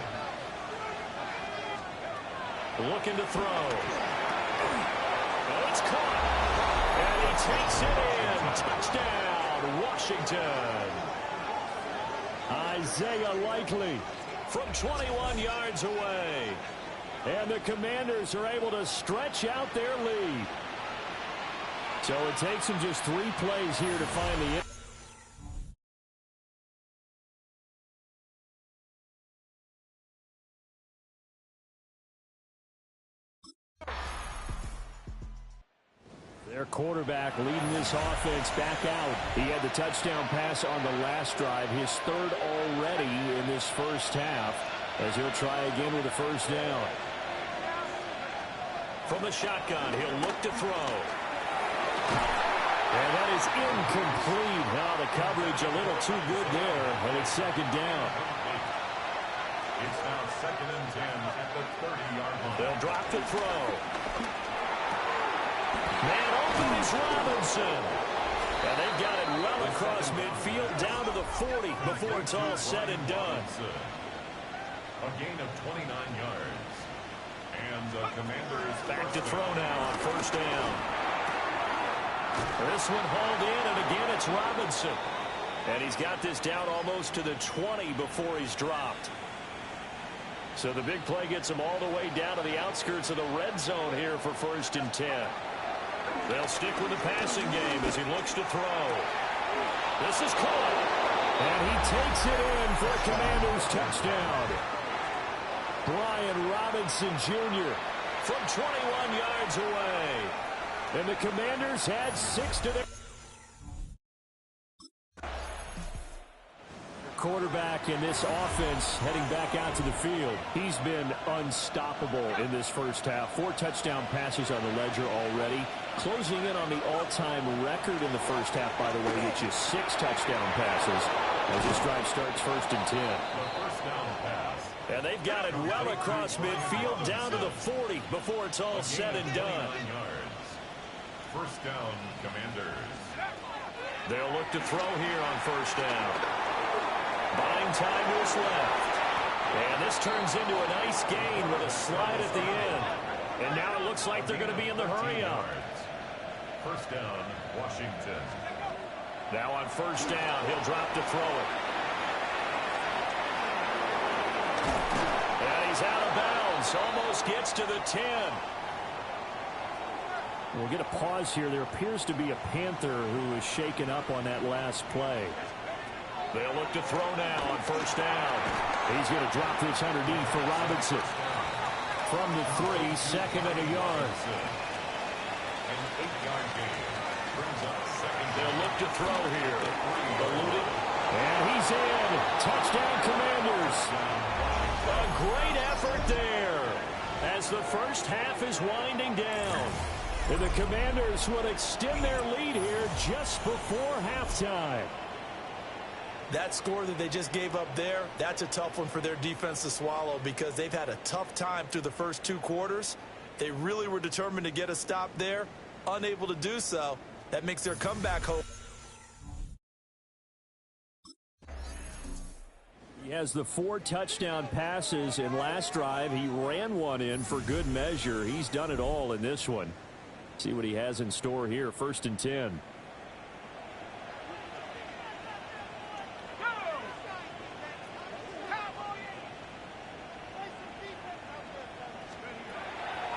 Looking to throw. Oh, it's caught. And he takes it in. Touchdown, Washington. Isaiah Likely from 21 yards away. And the Commanders are able to stretch out their lead. So it takes them just 3 plays here to find the end. Their quarterback leading this offense back out. He had the touchdown pass on the last drive, his 3rd already in this first half, as he'll try again with a first down. From the shotgun, he'll look to throw. And that is incomplete. Now the coverage a little too good there, and it's 2nd down. It's now 2nd and 10 at the 30-yard line. They'll drop to throw. Man open is Robinson. And they've got it well across midfield down to the 40 before it's all said and done. A gain of 29 yards. And the Commanders back to throw now on first down. This one hauled in, and again it's Robinson. And he's got this down almost to the 20 before he's dropped. So the big play gets him all the way down to the outskirts of the red zone here for 1st and 10. They'll stick with the passing game as he looks to throw. This is caught. And he takes it in for a Commanders touchdown. Brian Robinson Jr. from 21 yards away. And the Commanders had 6 to their quarterback in this offense heading back out to the field. He's been unstoppable in this first half. 4 touchdown passes on the ledger already. Closing in on the all-time record in the first half, by the way, which is 6 touchdown passes as this drive starts 1st and 10. The first down pass. And they've got it well across midfield down to the 40 before it's all said and done. First down, Commanders. They'll look to throw here on first down. Buying time to his left. And this turns into a nice gain with a slide at the end. And now it looks like they're going to be in the hurry-up. First down, Washington. Now on first down, he'll drop to throw it. And he's out of bounds. Almost gets to the 10. We'll get a pause here. There appears to be a Panther who is shaken up on that last play. They'll look to throw now on first down. He's going to drop this underneath for Robinson. From the 3, 2nd and a yard. An 8-yard gain brings up 2nd. They'll look to throw here. Eluded. And he's in. Touchdown, Commanders. A great effort there as the first half is winding down. And the Commanders will extend their lead here just before halftime. That score that they just gave up there, that's a tough one for their defense to swallow because they've had a tough time through the first 2 quarters. They really were determined to get a stop there, unable to do so. That makes their comeback hope. He has the 4 touchdown passes in last drive. He ran one in for good measure. He's done it all in this one. See what he has in store here. 1st and 10.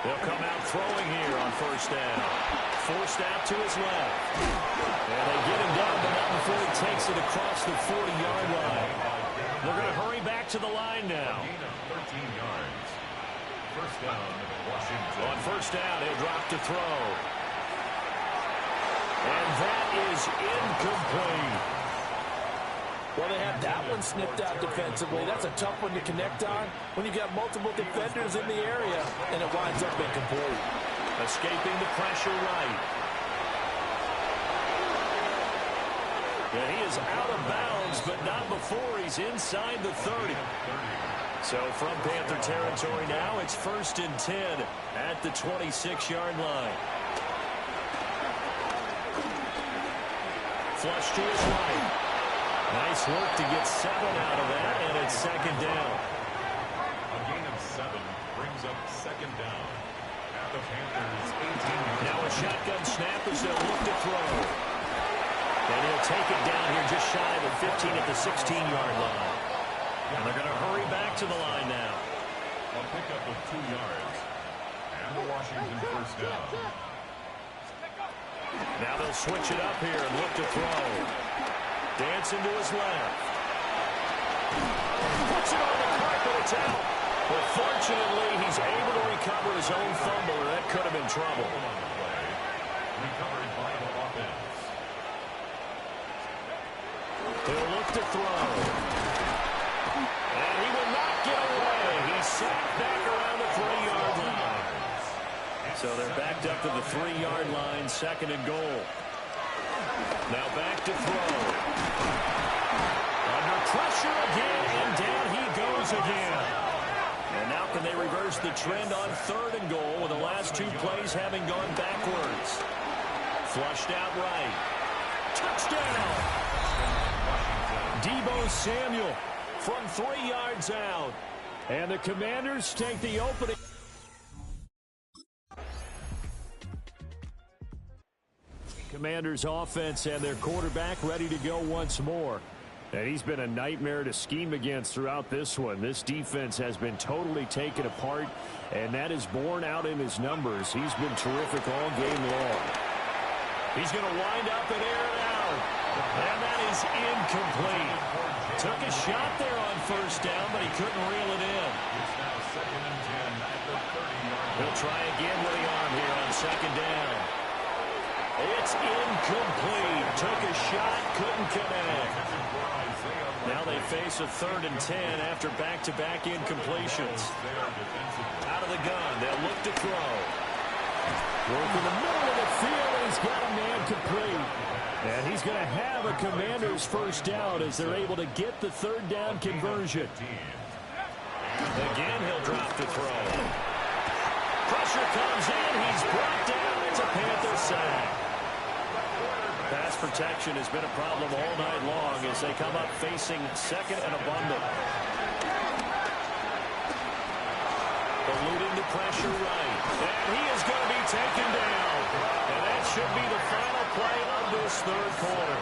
They'll come out throwing here on first down. Forced out to his left. And they get him down, but not before he takes it across the 40-yard line. They're going to hurry back to the line now. Gain of 13 yards. First down, Washington. On first down, he'll drop to throw. And that is incomplete. Well, they have that one snipped out defensively. That's a tough one to connect on when you've got multiple defenders in the area, and it winds up incomplete. Escaping the pressure right. And he is out of bounds, but not before he's inside the 30. So from Panther territory now, it's 1st and 10 at the 26-yard line. Flush to his right. Nice work to get 7 out of that, and it's 2nd down. A gain of 7 brings up 2nd down at the Panthers' 18. Now a shotgun snap as they'll look to throw. And he'll take it down here just shy of the 15 at the 16-yard line. And they're going to hurry back to the line now. A pickup of 2 yards. And the Washington 1st down. Now they'll switch it up here and look to throw. Dancing to his left. Puts it on the carpet. It's out. But fortunately, he's able to recover his own fumble, or that could have been trouble. Recovered by the offense. He'll look to throw. And he will not get away. He's sacked back around the 3-yard line. So they're backed up to the 3-yard line, 2nd and goal. Now back to throw. Under pressure again, and down he goes again. And now can they reverse the trend on 3rd and goal with the last 2 plays having gone backwards? Flushed out right. Touchdown! Deebo Samuel from 3 yards out. And the Commanders take the opening. Commanders offense and their quarterback ready to go once more. And he's been a nightmare to scheme against throughout this one. This defense has been totally taken apart, and that is borne out in his numbers. He's been terrific all game long. He's going to wind up and air it out. And that is incomplete. Took a shot there on 1st down, but he couldn't reel it in. It's now 2nd and 10 at the 30-yard line. He'll try again with the arm here on 2nd down. It's incomplete. Took a shot, couldn't connect. Now they face a 3rd and 10 after back-to-back incompletions. Out of the gun, they'll look to throw. Work in the middle of the field, and he's got a man complete. And he's going to have a Commander's 1st down as they're able to get the 3rd down conversion. Again, he'll drop to throw. Pressure comes in. He's brought down. It's a Panther sack. Pass protection has been a problem all night long as they come up facing 2nd and abundant. Eluding the pressure right. And he is going to be taken down. And that should be the final play of this 3rd quarter.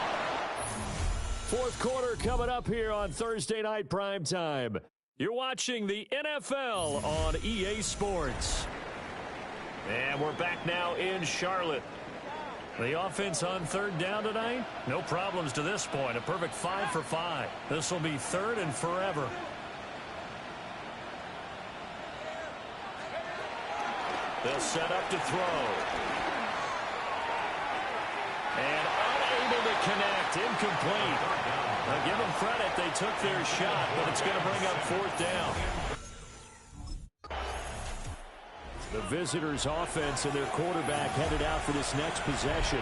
4th quarter coming up here on Thursday Night Primetime. You're watching the NFL on EA Sports. And we're back now in Charlotte. The offense on 3rd down tonight, no problems to this point. A perfect 5 for 5. This will be 3rd and forever. They'll set up to throw. And unable to connect. Incomplete. Now give them credit. They took their shot, but it's going to bring up 4th down. The visitors' offense and their quarterback headed out for this next possession.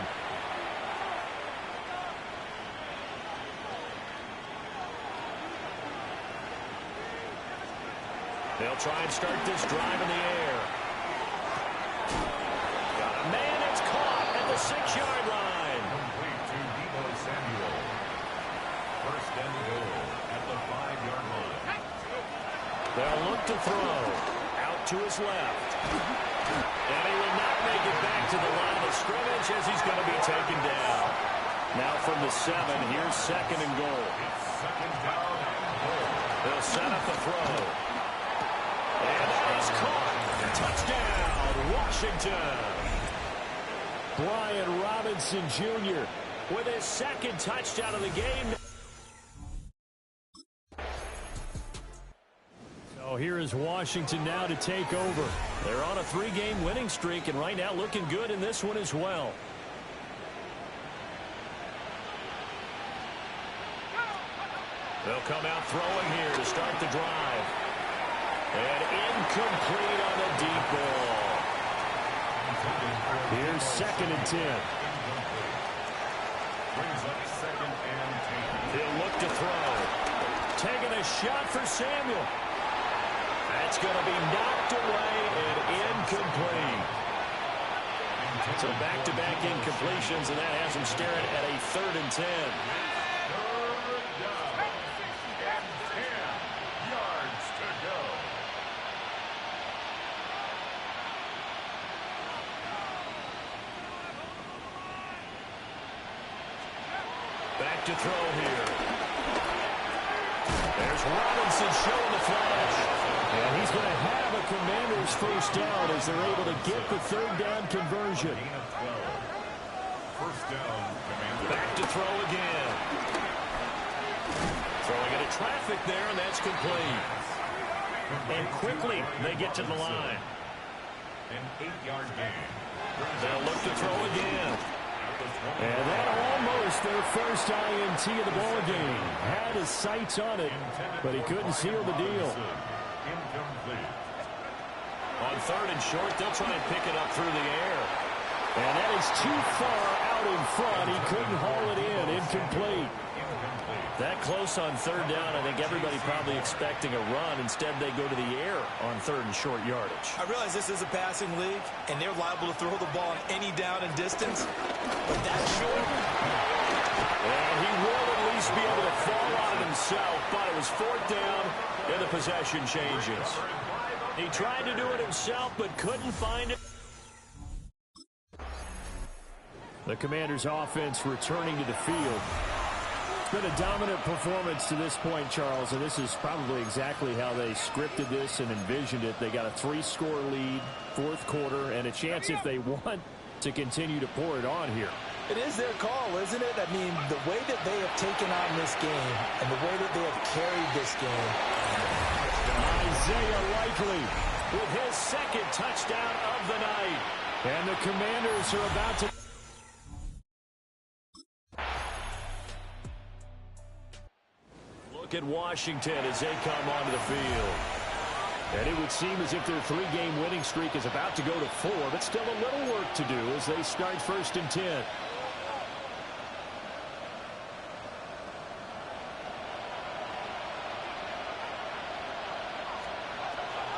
They'll try and start this drive in the air. Got a man, it's caught at the 6-yard line. Complete to Deebo Samuel. 1st and goal at the 5-yard line. They'll look to throw. Out to his left. And he will not make it back to the line of scrimmage as he's going to be taken down. Now from the 7, here's 2nd and goal. It's 2nd down and goal. They'll set up the throw. And that is caught. Touchdown, Washington. Brian Robinson Jr. with his 2nd touchdown of the game. So here is Washington now to take over. They're on a 3-game winning streak, and right now looking good in this one as well. They'll come out throwing here to start the drive. And incomplete on the deep ball. Here's 2nd and 10. Brings up 2nd and 10. He'll look to throw. Taking a shot for Samuel. That's going to be knocked away and incomplete. So back-to-back incompletions, and that has him staring at a 3rd and 10. 3rd down. And 10 yards to go. Back to throw here. There's Robinson showing the flash. And he's going to have a Commanders first down as they're able to get the 3rd down conversion. Gain of 12. First down, Commanders. Back to throw again. Throwing into traffic there, and that's complete. And quickly they get to the line. An 8-yard gain. They'll look to throw again. And that almost their first INT of the ball game. Had his sights on it, but he couldn't seal the deal. Incomplete. On 3rd and short, they'll try and pick it up through the air. And that is too far out in front. He couldn't haul it in. Incomplete. That close on 3rd down, I think everybody probably expecting a run. Instead, they go to the air on 3rd and short yardage. I realize this is a passing league, and they're liable to throw the ball on any down and distance. But that's short. And he will at least be able to fall on it himself, but it was 4th down, and the possession changes. He tried to do it himself, but couldn't find it. The Commanders' offense returning to the field. It's been a dominant performance to this point, Charles, and this is probably exactly how they scripted this and envisioned it. They got a 3-score lead, 4th quarter, and a chance if they want to continue to pour it on here. It is their call, isn't it? I mean, the way that they have taken on this game and the way that they have carried this game. Isaiah Likely with his 2nd touchdown of the night. And the Commanders are about to... Look at Washington as they come onto the field. And it would seem as if their 3-game winning streak is about to go to 4, but still a little work to do as they start 1st and 10.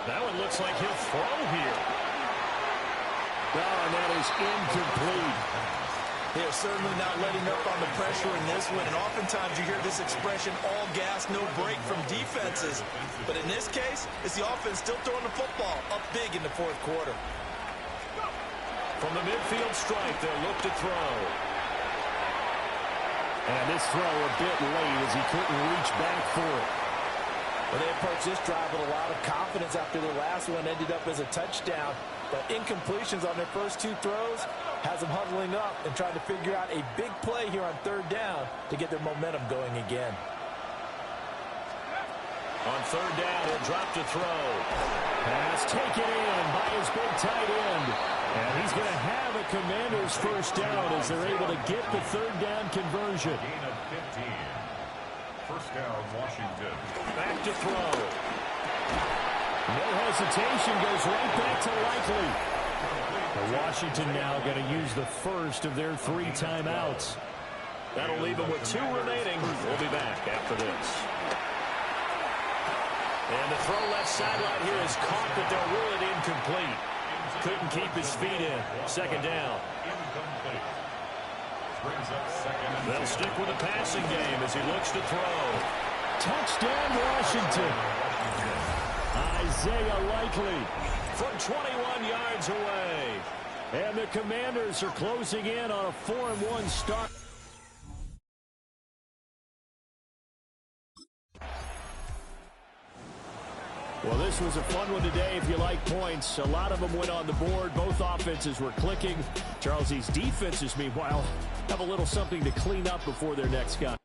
That one looks like he'll throw here. Oh, and that is incomplete. They are certainly not letting up on the pressure in this one, and oftentimes you hear this expression, all gas, no break from defenses. But in this case, it's the offense still throwing the football up big in the 4th quarter. From the midfield stripe, they'll look to throw. And this throw a bit late as he couldn't reach back for it. Well, they approached this drive with a lot of confidence after their last one ended up as a touchdown. But incompletions on their first 2 throws has them huddling up and trying to figure out a big play here on 3rd down to get their momentum going again. On 3rd down, he'll drop to throw. Pass taken in by his big tight end. And he's going to have a Commanders first down as they're able to get the 3rd down conversion. Gain of 15. First down, Washington. Back to throw. No hesitation, goes right back to Likely. Washington now going to use the first of their 3 timeouts. That'll leave them with 2 remaining. We'll be back after this. And the throw left sideline here is caught, but they'll rule it incomplete. Couldn't keep his feet in. 2nd down. Incomplete. Brings up 2nd. They'll stick with the passing game as he looks to throw. Touchdown, Washington. Isaiah Likely from 21 yards away. And the Commanders are closing in on a 4-1 start. Well, this was a fun one today if you like points. A lot of them went on the board. Both offenses were clicking. Charles, these defenses, meanwhile, have a little something to clean up before their next guy.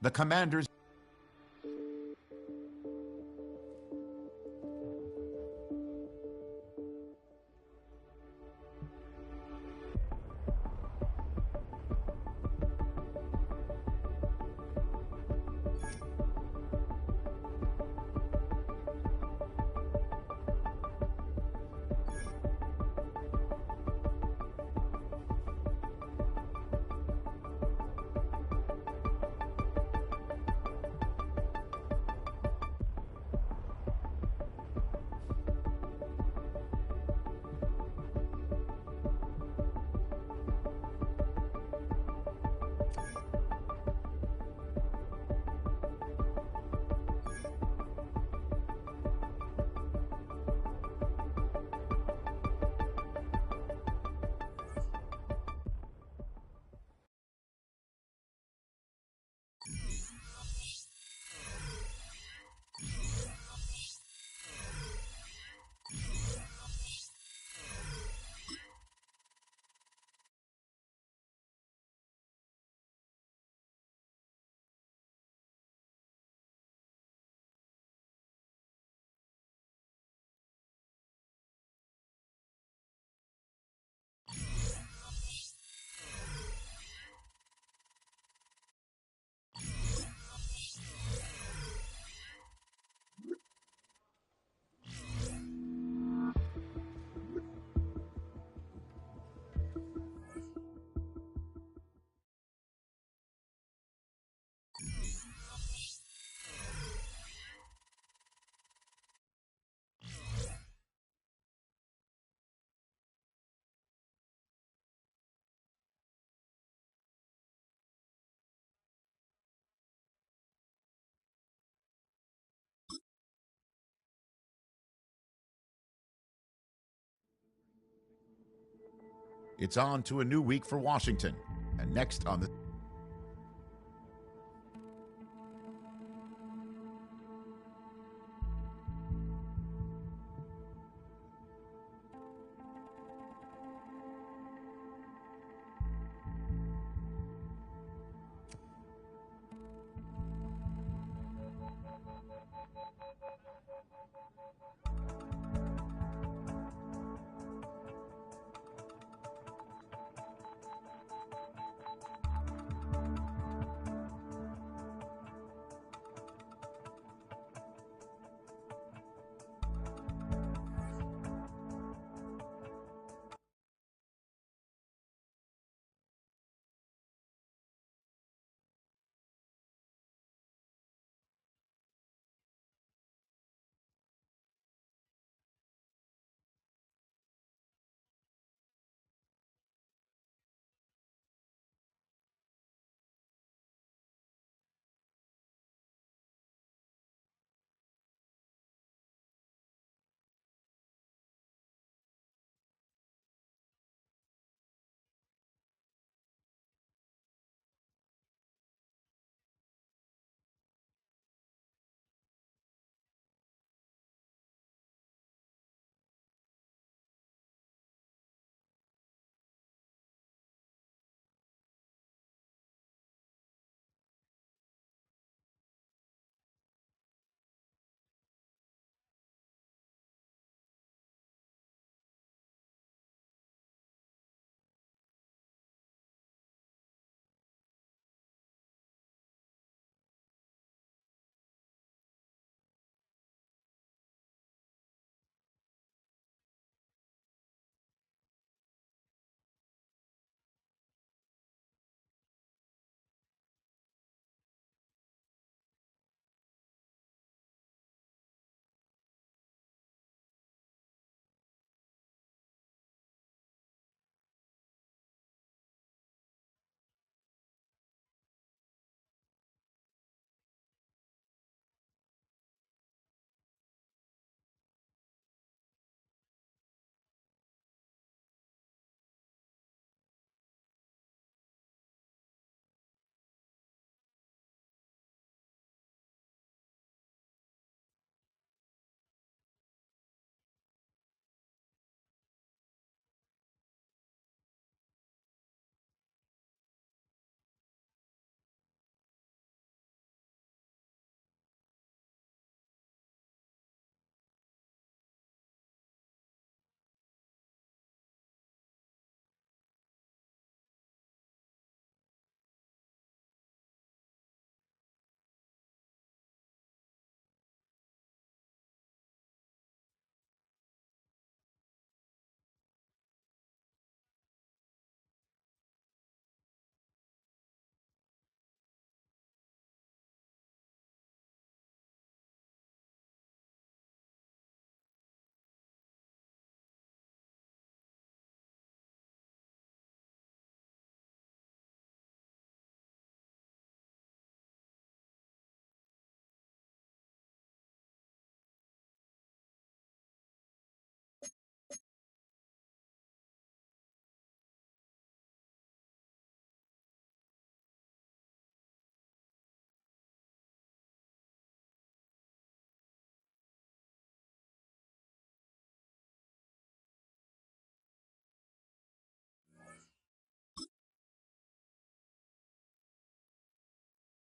The Commanders. It's on to a new week for Washington. And next on the